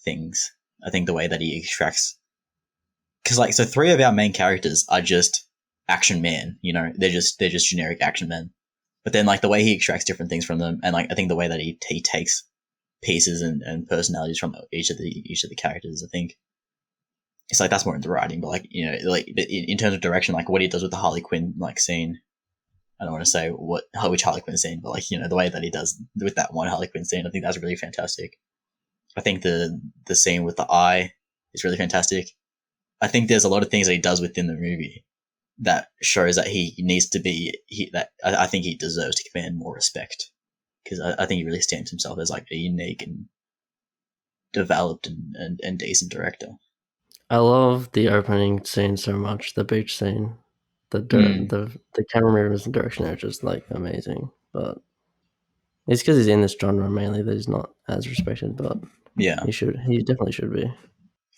things. I think the way that he extracts, because like, so three of our main characters are just action men, you know, they're just generic action men, but then like the way he extracts different things from them, and like I think the way that he takes pieces and personalities from each of the characters, I think it's like that's more into writing, but like, you know, like in terms of direction, like what he does with the Harley Quinn like scene. I don't want to say which Harley Quinn scene, but like, you know, the way that he does with that one Harley Quinn scene, I think that's really fantastic. I think the scene with the eye is really fantastic. I think there's a lot of things that he does within the movie that shows that he needs to be I think he deserves to command more respect, because I think he really stamps himself as like a unique and developed and decent director. I love the opening scene so much. The beach scene, Mm. the camera movements and direction are just like amazing. But it's because he's in this genre mainly that he's not as respected. But Yeah. he definitely should be.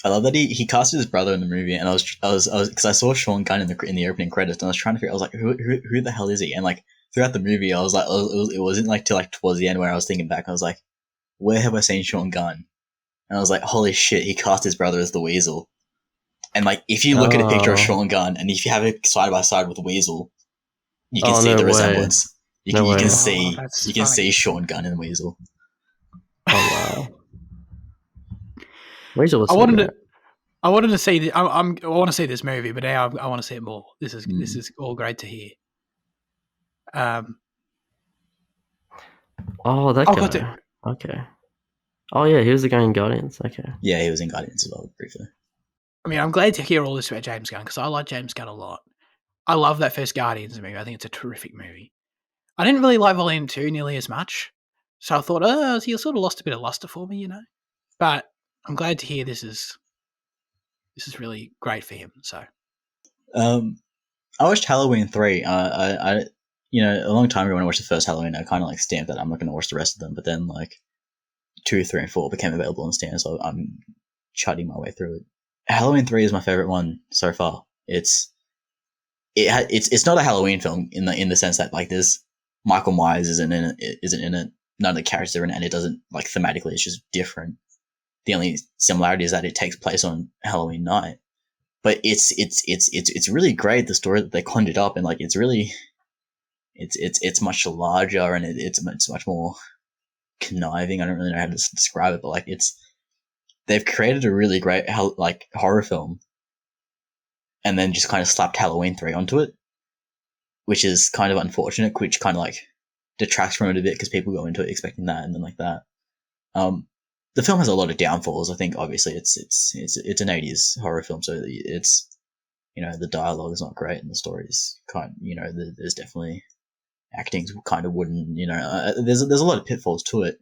I love that he casted his brother in the movie, and I was because I saw Sean Gunn in the opening credits, and I was trying to figure. I was like, who the hell is he? And like throughout the movie, I was like, it wasn't like till like towards the end where I was thinking back, I was like, where have I seen Sean Gunn? And I was like, holy shit, he cast his brother as the Weasel. And like, if you look at a picture of Oh, Sean Gunn, and if you have it side by side with Weasel, you can oh see no the way, resemblance. no way. Oh, that's You can funny. see Sean Gunn in Weasel. Oh wow, Weasel was I so wanted great. to. I wanted to see. I want to see this movie, but now I want to see it more. This Mm. is all great to hear. Oh, that I got to. guy. Okay. Oh yeah, he was the guy in Guardians. Okay. Yeah, he was in Guardians as well, briefly. I mean, I'm glad to hear all this about James Gunn because I like James Gunn a lot. I love that first Guardians movie. I think it's a terrific movie. I didn't really like Volume 2 nearly as much. So I thought, oh, he sort of lost a bit of luster for me, you know? But I'm glad to hear this is really great for him. So Um, I watched Halloween 3. You know, a long time ago when I watched the first Halloween, I kind of like stamped that I'm not going to watch the rest of them. But then like 2, 3, and 4 became available on Steam, so I'm chugging my way through it. Halloween 3 is my favorite one so far. It's not a Halloween film in the sense that like there's Michael Myers isn't in it. None of the characters are in it, and it doesn't like thematically. It's just different. The only similarity is that it takes place on Halloween night. But it's really great, the story that they conjured up, and like it's really it's much larger, and it's much more conniving. I don't really know how to describe it, but like they've created a really great like horror film, and then just kind of slapped Halloween 3 onto it, which is kind of unfortunate, which kind of like detracts from it a bit because people go into it expecting that and then like that. Um, the film has a lot of downfalls. I think obviously it's an 80s horror film, so it's, you know, the dialogue is not great and the story is kind, you know, there's definitely acting's kind of wooden, you know, there's a lot of pitfalls to it,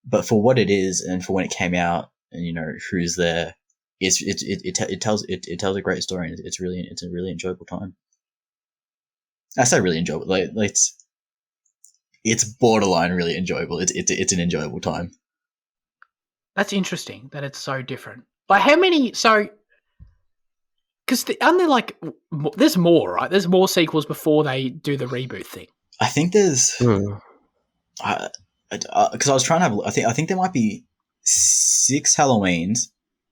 but for what it is and for when it came out and, you know, who's there, it tells a great story, and it's a really enjoyable time. I say really enjoyable, like it's borderline really enjoyable. It's an enjoyable time. that's interesting that it's so different. Like, how many? So, because aren't there like, there's more, right? There's more sequels before they do the reboot thing. I think there's Hmm. because I was trying to have. I think there might be 6 Halloweens,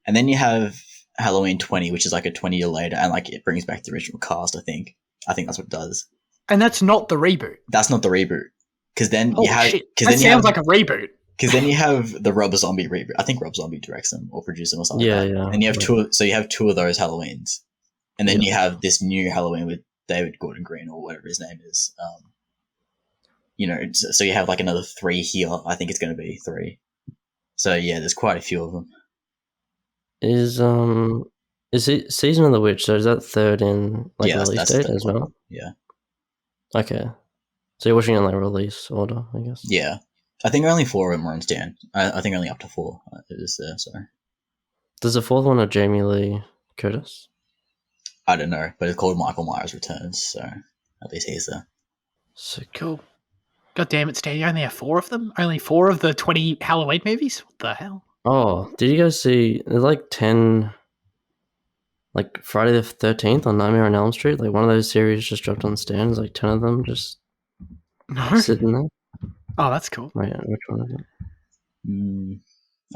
and then you have Halloween 20, which is like a 20-year later, and like it brings back the original cast. I think that's what it does. And that's not the reboot. That's not the reboot, because then you Holy have shit. That sounds like a reboot. because then you have the Rob Zombie reboot. I think Rob Zombie directs them or produces them or something Yeah, like that. yeah. And you have Yeah. so you have 2 of those Halloweens, and then Yeah. you have this new Halloween with David Gordon Green or whatever his name is. You know, so you have like another 3 here. I think it's going to be 3. So yeah, there's quite a few of them. Is Is it Season of the Witch? So is that third in like Yeah, release that's the date third as one. well? Yeah. Okay. So you're watching in like release order, I guess. Yeah. I think only 4 of them are on Stan. I think only up to 4 is there, so. Does the fourth one have Jamie Lee Curtis? I don't know, but it's called Michael Myers Returns, so at least he's there. So Cool. God damn it, Stan! You only have 4 of them. Only 4 of the 20 Halloween movies. What the hell? Oh, did you guys see? There's like 10, like Friday the 13th on Nightmare on Elm Street. Like one of those series just dropped on stands. Like 10 of them just No. sitting there. Oh, that's cool. Wait, which one is it?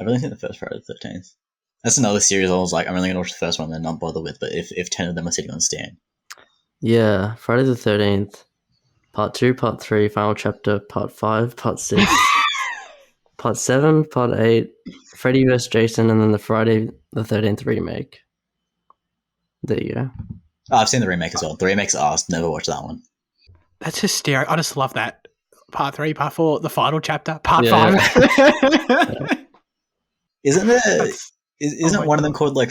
I've only seen the first Friday the 13th. That's another series I was like, I'm only going to watch the first one and then not bother with, but if 10 of them are sitting on Stan. Yeah, Friday the 13th, Part 2, Part 3, Final Chapter, Part 5, Part 6, Part 7, Part 8, Freddy vs. Jason, and then the Friday the 13th remake. There you go. Oh, I've seen the remake as well. The remake's asked. Never watched that one. That's hysterical. I just love that. Part 3, Part 4, the final chapter, Part Yeah. 5. Isn't there? That's- Isn't my one of them God. called like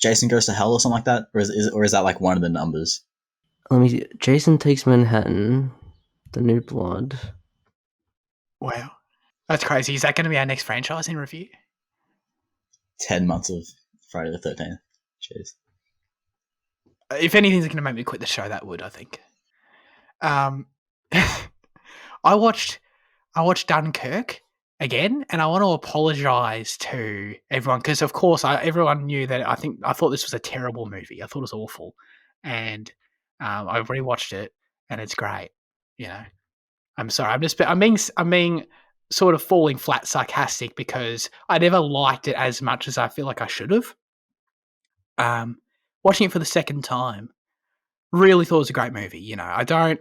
Jason Goes to Hell or something like that, or is that like one of the numbers? Let me see. Jason Takes Manhattan, The New Blood. Wow. That's crazy. Is that going to be our next franchise in review? 10 months of Friday the 13th. Jeez. If anything's going to make me quit the show, that would, I think. I watched Dunkirk again, and I want to apologize to everyone because, of course, everyone knew that. I thought this was a terrible movie. I thought it was awful, and I've rewatched it, and it's great. You know, I'm sorry. I'm being sort of falling flat sarcastic because I never liked it as much as I feel like I should have. Watching it for the second time, really thought it was a great movie. You know, I don't.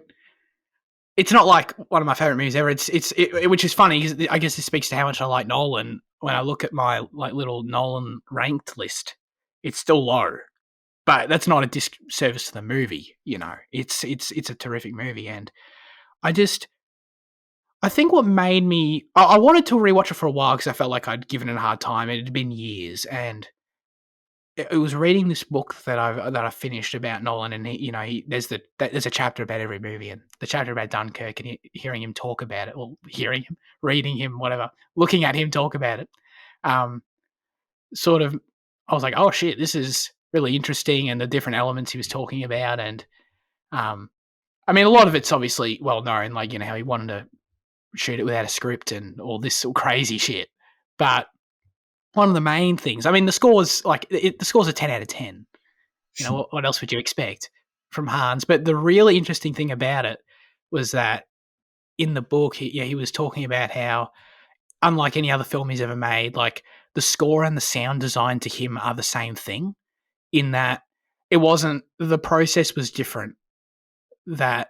It's not like one of my favorite movies ever. Which is funny because I guess this speaks to how much I like Nolan. When I look at my like little Nolan ranked list, it's still low, but that's not a disservice to the movie. You know, it's a terrific movie, and I just I think what made me I wanted to rewatch it for a while because I felt like I'd given it a hard time. It had been years, and it was reading this book that I finished about Nolan, and there's a chapter about every movie, and the chapter about Dunkirk, and hearing him talk about it, or hearing him, reading him, whatever, looking at him talk about it, um, sort of, I was like, oh shit, this is really interesting, and the different elements he was talking about, and I mean, a lot of it's obviously well known, like how he wanted to shoot it without a script and all this sort of crazy shit, but one of the main things. I mean, the score's the score's a 10 out of 10. What else would you expect from Hans? But the really interesting thing about it was that in the book, he was talking about how, unlike any other film he's ever made, like the score and the sound design to him are the same thing. In that, the process was different. That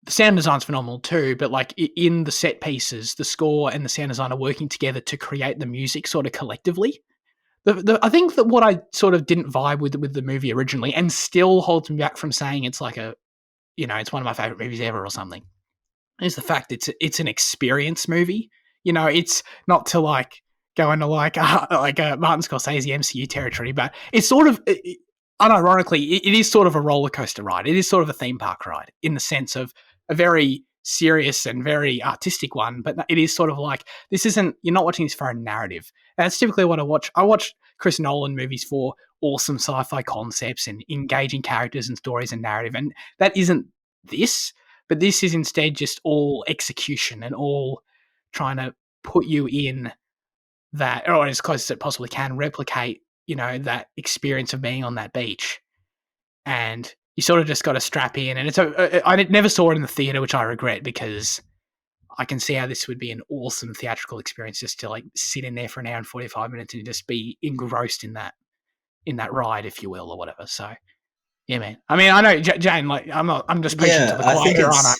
the sound design's phenomenal too, but like in the set pieces, the score and the sound design are working together to create the music sort of collectively. I think that what I sort of didn't vibe with the movie originally, and still holds me back from saying it's like it's one of my favorite movies ever or something, is the fact it's an experience movie. It's not to like go into like a Martin Scorsese MCU territory, but it's sort of unironically it is sort of a roller coaster ride. It is sort of a theme park ride in the sense of a very serious and very artistic one, but it is sort of like you're not watching this for a narrative. That's typically what I watch. I watch Chris Nolan movies for awesome sci-fi concepts and engaging characters and stories and narrative, and that isn't this. But this is instead just all execution and all trying to put you in that, or as close as it possibly can, replicate, that experience of being on that beach. And you sort of just got to strap in. And I never saw it in the theater, which I regret because I can see how this would be an awesome theatrical experience just to like sit in there for an hour and 45 minutes and just be engrossed in that ride, if you will, or whatever. So yeah, man. I mean, I know Jane, like I'm just preaching to the I choir think here, aren't I?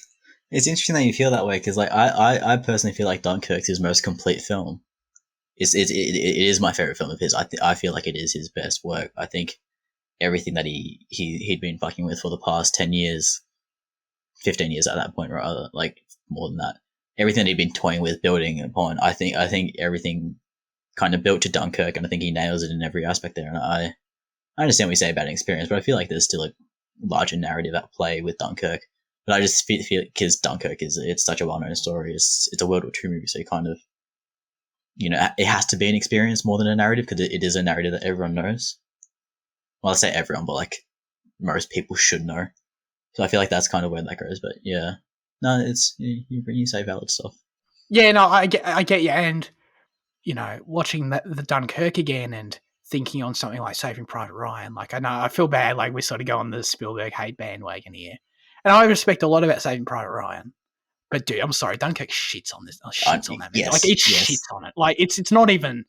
it's interesting that you feel that way because like I personally feel like Dunkirk's his most complete film. It is my favorite film of his. I feel like it is his best work. I think everything that he'd been fucking with for the past 10 years, 15 years at that point, rather, like more than that, everything that he'd been toying with, building upon, I think everything kind of built to Dunkirk, and I think he nails it in every aspect there. And I understand what you say about an experience, but I feel like there's still a larger narrative at play with Dunkirk. But I just feel because Dunkirk it's such a well-known story. It's a World War II movie, so you kind of, it has to be an experience more than a narrative, because it is a narrative that everyone knows. Well, I say everyone, but like most people should know. So I feel like that's kind of where that goes. But yeah, no, it's you say valid stuff. Yeah, no, I get you, and watching the Dunkirk again and thinking on something like Saving Private Ryan, like I feel bad, like we sort of go on the Spielberg hate bandwagon here, and I respect a lot about Saving Private Ryan, but dude, I'm sorry, Dunkirk shits on that movie. Yes, like it yes. shits on it. Like it's not even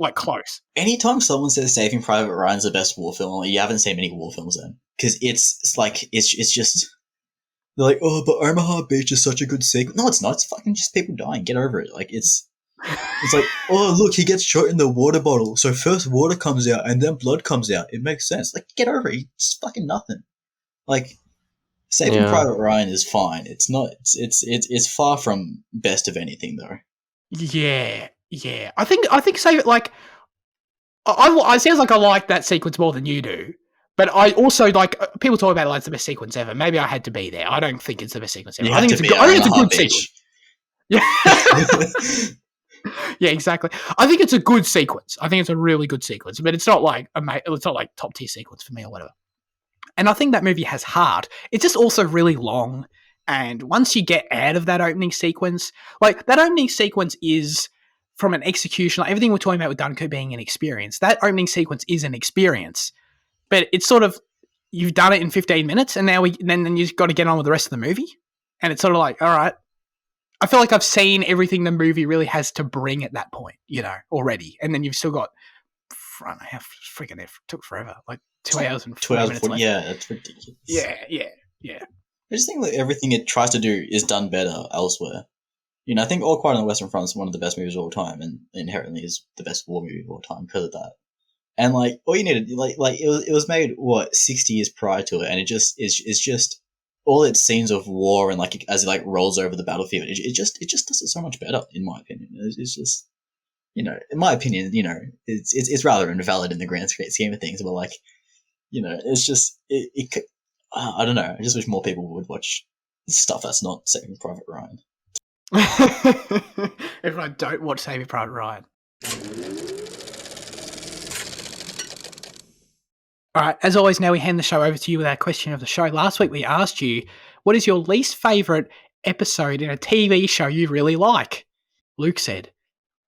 like close. Anytime someone says Saving Private Ryan's the best war film, you haven't seen many war films then, because it's just. They're like, oh, but Omaha Beach is such a good sequence. No, it's not. It's fucking just people dying. Get over it. Like, it's like, oh, look, he gets shot in the water bottle. So first water comes out and then blood comes out. It makes sense. Like, get over it. It's fucking nothing. Like, Saving Private Ryan is fine. It's not. It's far from best of anything though. Yeah. I think Save It, like, I sounds like I like that sequence more than you do. But I also, like, people talk about it like it's the best sequence ever. Maybe I had to be there. I don't think it's the best sequence ever. I think it's a good sequence. Yeah. Yeah, exactly. I think it's a good sequence. I think it's a really good sequence, but it's not like top tier sequence for me or whatever. And I think that movie has heart. It's just also really long. And once you get out of that opening sequence, like that opening sequence is from an execution, like everything we're talking about with Dunkirk being an experience. That opening sequence is an experience. But it's sort of, you've done it in 15 minutes and then you've got to get on with the rest of the movie. And it's sort of like, all right. I feel like I've seen everything the movie really has to bring at that point, already. And then you've still got, I don't know how freaking it took forever. Like 2 hours and 40 minutes left. Yeah, that's ridiculous. Yeah. I just think that everything it tries to do is done better elsewhere. I think All Quiet on the Western Front is one of the best movies of all time, and inherently is the best war movie of all time because of that. And like all you needed, like it was made 60 years prior to it, and it just is just all its scenes of war and like as it like rolls over the battlefield, it just does it so much better in my opinion. It's just in my opinion, it's rather invalid in the grand scheme of things, but like it's just I don't know. I just wish more people would watch stuff that's not Saving Private Ryan. Everyone don't watch Saving Private Ryan. All right, as always, now we hand the show over to you with our question of the show. Last week we asked you, what is your least favourite episode in a TV show you really like? Luke said,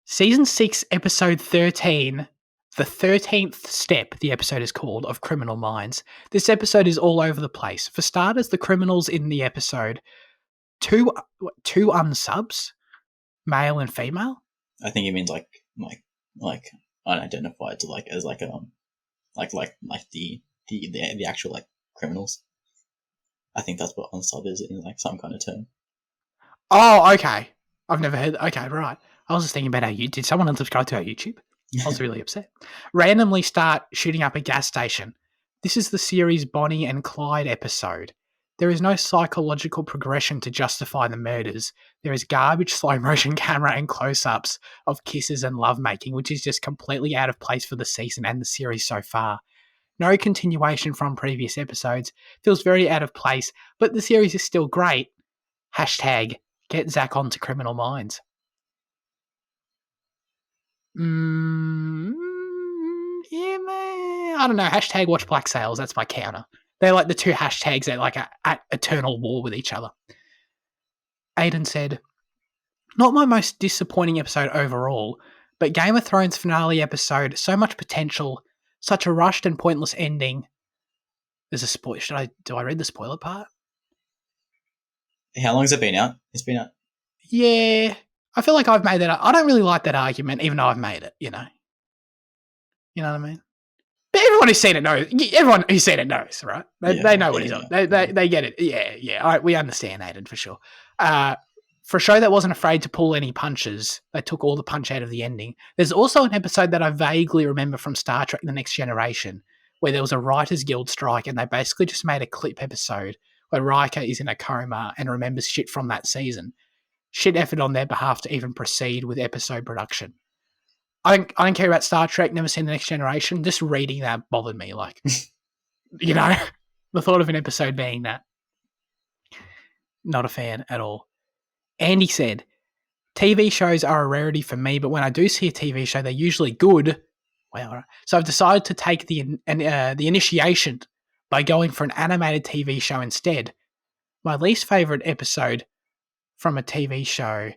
Season 6, Episode 13, The 13th Step, the episode is called, of Criminal Minds. This episode is all over the place. For starters, the criminals in the episode, two unsubs, male and female. I think he means like unidentified, to like as like the actual like criminals. I think that's what unsub is in like some kind of term. Oh, okay. I've never heard. Okay, right. I was just thinking about our YouTube. Did someone unsubscribe to our YouTube? I was really upset. Randomly start shooting up a gas station. This is the series Bonnie and Clyde episode. There is no psychological progression to justify the murders. There is garbage slow motion camera and close-ups of kisses and lovemaking, which is just completely out of place for the season and the series so far. No continuation from previous episodes. Feels very out of place, but the series is still great. Hashtag get Zach onto Criminal Minds. Yeah, man. I don't know. Hashtag watch Black Sails. That's my counter. They're like the two hashtags that like are at eternal war with each other. Aiden said, not my most disappointing episode overall, but Game of Thrones finale episode, so much potential, such a rushed and pointless ending. There's a spoiler. Do I read the spoiler part? How long has it been out? It's been out. Yeah. I feel like I've made that. I don't really like that argument, even though I've made it, You know what I mean? But everyone who's seen it knows. Everyone who's seen it knows, right? They know what he's on. They get it. Yeah. All right, we understand, Aiden, for sure. For a show that wasn't afraid to pull any punches, they took all the punch out of the ending. There's also an episode that I vaguely remember from Star Trek The Next Generation where there was a Writers Guild strike and they basically just made a clip episode where Riker is in a coma and remembers shit from that season. Shit effort on their behalf to even proceed with episode production. I don't care about Star Trek. Never seen The Next Generation. Just reading that bothered me. Like, you know, the thought of an episode being that. Not a fan at all. Andy said, TV shows are a rarity for me, but when I do see a TV show, they're usually good. Well, so I've decided to take the initiation by going for an animated TV show instead. My least favorite episode from a TV show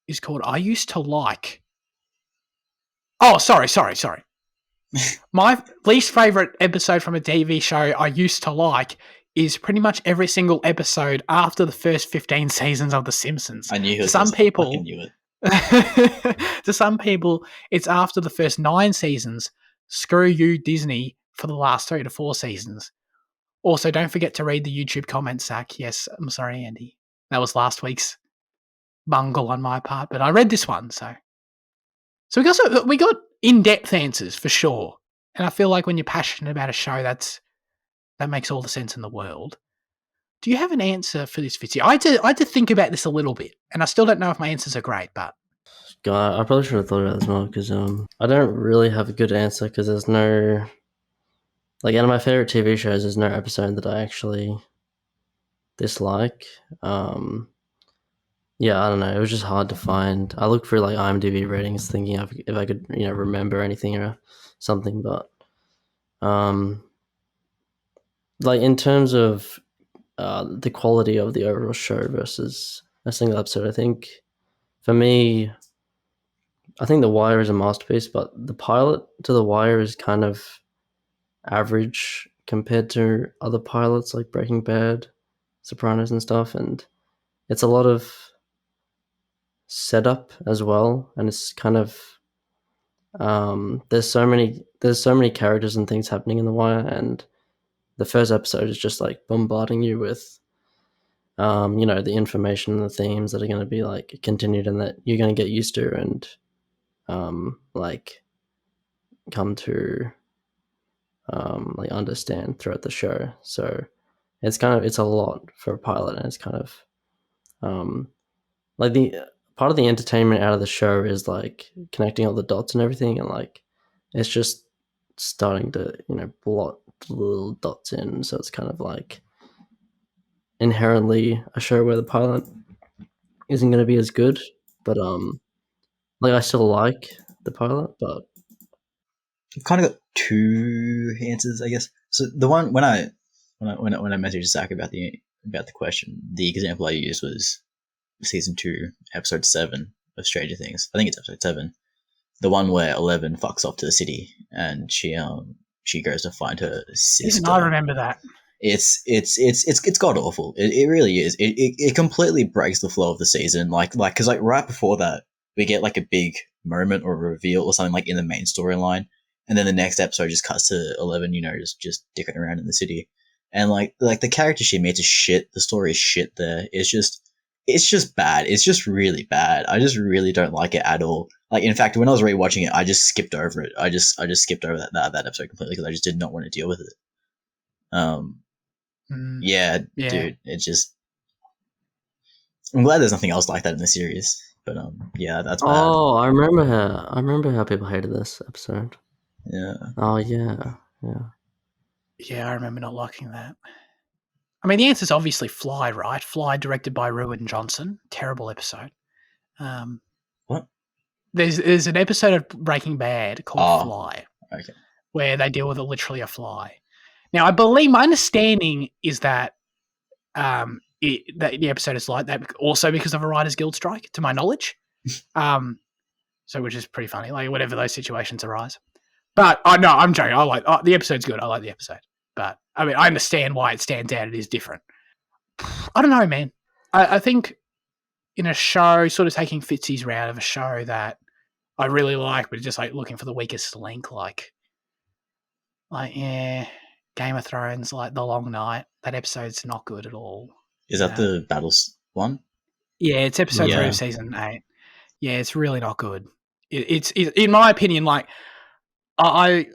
is called I Used to Like. Oh, sorry. My least favorite episode from a TV show I used to like is pretty much every single episode after the first 15 seasons of The Simpsons. I knew he was Some people, I knew it. to some people, it's after the first 9 seasons. Screw you, Disney, for the last 3 to 4 seasons. Also, don't forget to read the YouTube comments, Zach. Yes, I'm sorry, Andy. That was last week's bungle on my part, but I read this one, so we got in-depth answers for sure. And I feel like when you're passionate about a show, that makes all the sense in the world. Do you have an answer for this, Fitzy? I had to think about this a little bit, and I still don't know if my answers are great, but God, I probably should have thought about this more because I don't really have a good answer because there's no out of my favorite TV shows, there's no episode that I actually dislike. Yeah, I don't know. It was just hard to find. I looked for IMDb ratings, thinking if I could remember anything or something, but in terms of the quality of the overall show versus a single episode, I think for me, I think The Wire is a masterpiece, but the pilot to The Wire is kind of average compared to other pilots like Breaking Bad, Sopranos and stuff, and it's a lot of setup as well, and it's kind of there's so many characters and things happening in The Wire, and the first episode is just like bombarding you with the information and the themes that are going to be like continued and that you're going to get used to and come to understand throughout the show. So it's a lot for a pilot, and it's kind of the part of the entertainment out of the show is like connecting all the dots and everything, and it's just starting to blot little dots in. So it's kind of like inherently a show where the pilot isn't going to be as good, but I still like the pilot, but I've kind of got 2 answers, I guess. So the one when I messaged Zach about the question, the example I used was season 2, episode 7 of Stranger Things. I think it's episode 7. The one where 11 fucks off to the city and she goes to find her sister. I remember that. It's god awful. It really is. It completely breaks the flow of the season. Because right before that we get like a big moment or a reveal or something like in the main storyline, and then the next episode just cuts to 11, just dicking around in the city, and like the character she meets is shit. The story is shit. There, it's just bad. It's just really bad. I just really don't like it at all. Like, in fact, when I was rewatching it, I just skipped over it. I just skipped over that episode completely because I just did not want to deal with it. Yeah, dude, it's just. I'm glad there's nothing else like that in the series, but yeah, that's bad. Oh, I remember how people hated this episode. Yeah. Oh yeah. Yeah, I remember not liking that. I mean, the answer's obviously Fly, right? Fly, directed by Ruin Johnson. Terrible episode. What? There's an episode of Breaking Bad called Fly, okay, where they deal with literally a fly. Now, I believe my understanding is that that the episode is like that also because of a Writers Guild strike, to my knowledge. So which is pretty funny, like whenever those situations arise. But no, I'm joking. The episode's good. I like the episode. But I mean, I understand why it stands out. It is different. I don't know, man. I think in a show, sort of taking Fitzy's route of a show that I really like, but just like looking for the weakest link, yeah, Game of Thrones, like The Long Night. That episode's not good at all. Is that the Battles one? Yeah, it's episode 3 of season 8. Yeah, it's really not good. It's in my opinion, like I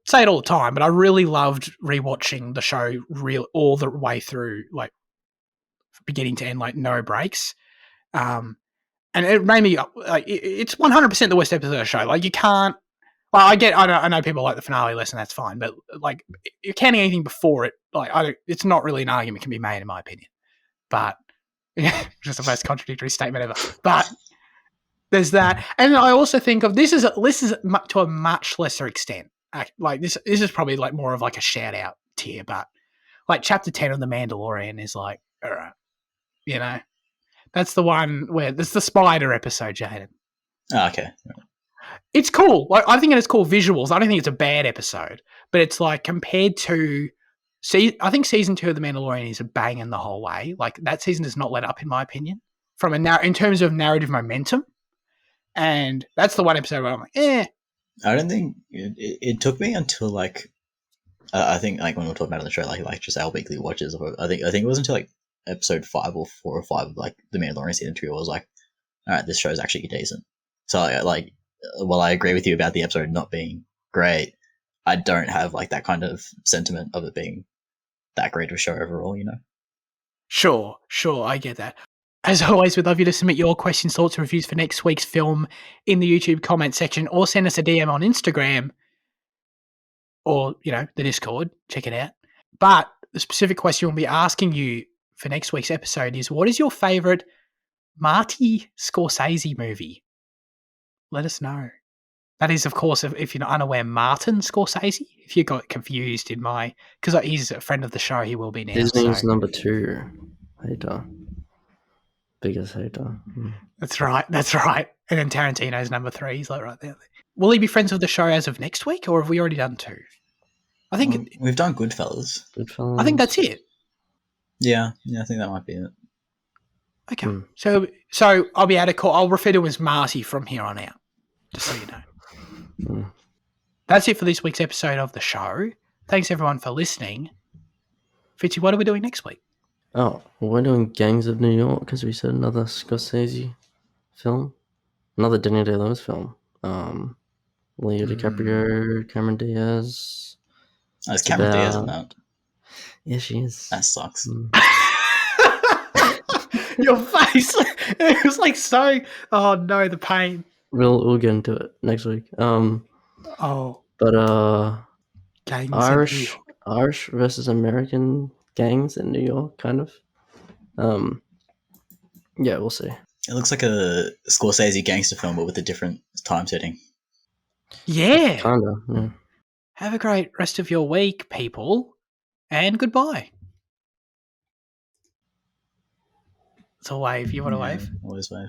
say it all the time, but I really loved rewatching the show all the way through, like beginning to end, like no breaks. And and it made me like it's 100% the worst episode of the show. Like you can't. Well, I know people like the finale less, and that's fine. But like you're counting anything before it, like it's not really an argument can be made in my opinion. But just the most contradictory statement ever. But there's that, and I also think of this is to a much lesser extent. Like this is probably like more of like a shout out tier, but like chapter 10 of The Mandalorian is like, all right, you know, that's the one where there's the spider episode, Jaden. Oh, okay. It's cool. Like I think it's cool visuals. I don't think it's a bad episode, but it's like compared to I think season 2 of The Mandalorian is a banging the whole way. Like that season does not let up, in my opinion, from in terms of narrative momentum. And that's the one episode where I'm like, I don't think it took me until like I think like when we were talking about it on the show, like just our weekly watches. I think it was until like episode 5 or 4 or 5 of like The Mandalorian season 2. I was like, all right, this show is actually decent. So like, while I agree with you about the episode not being great, I don't have like that kind of sentiment of it being that great of a show overall. You know. Sure, I get that. As always, we'd love you to submit your questions, thoughts, and reviews for next week's film in the YouTube comment section, or send us a DM on Instagram, or the Discord. Check it out. But the specific question we'll be asking you for next week's episode is: what is your favorite Martin Scorsese movie? Let us know. That is, of course, if you're unaware, Martin Scorsese. If you got confused because he's a friend of the show, he will be now. Disney's number 2 hater. Biggest hater. That's right. And then Tarantino's number 3. He's like right there. Will he be friends with the show as of next week, or have we already done 2? I think we've done Goodfellas. I think that's it. Yeah, I think that might be it. Okay. So I'll be able to call. I'll refer to him as Marty from here on out, just so you know. That's it for this week's episode of the show. Thanks everyone for listening. Fitzy, what are we doing next week? Oh, we're doing Gangs of New York because we said another Scorsese film, another Daniel Day-Lewis film. Leo DiCaprio, Cameron Diaz. Oh, it's Cameron Diaz in that. Yeah, she is. That sucks. Your face. It was like so. Oh no, the pain. We'll get into it next week. But Gangs Irish versus American gangs in New York, kind of. Yeah, we'll see. It looks like a Scorsese gangster film, but with a different time setting. Yeah. Kinda. Yeah. Have a great rest of your week, people, and goodbye. It's a wave. You want to wave? Always wave.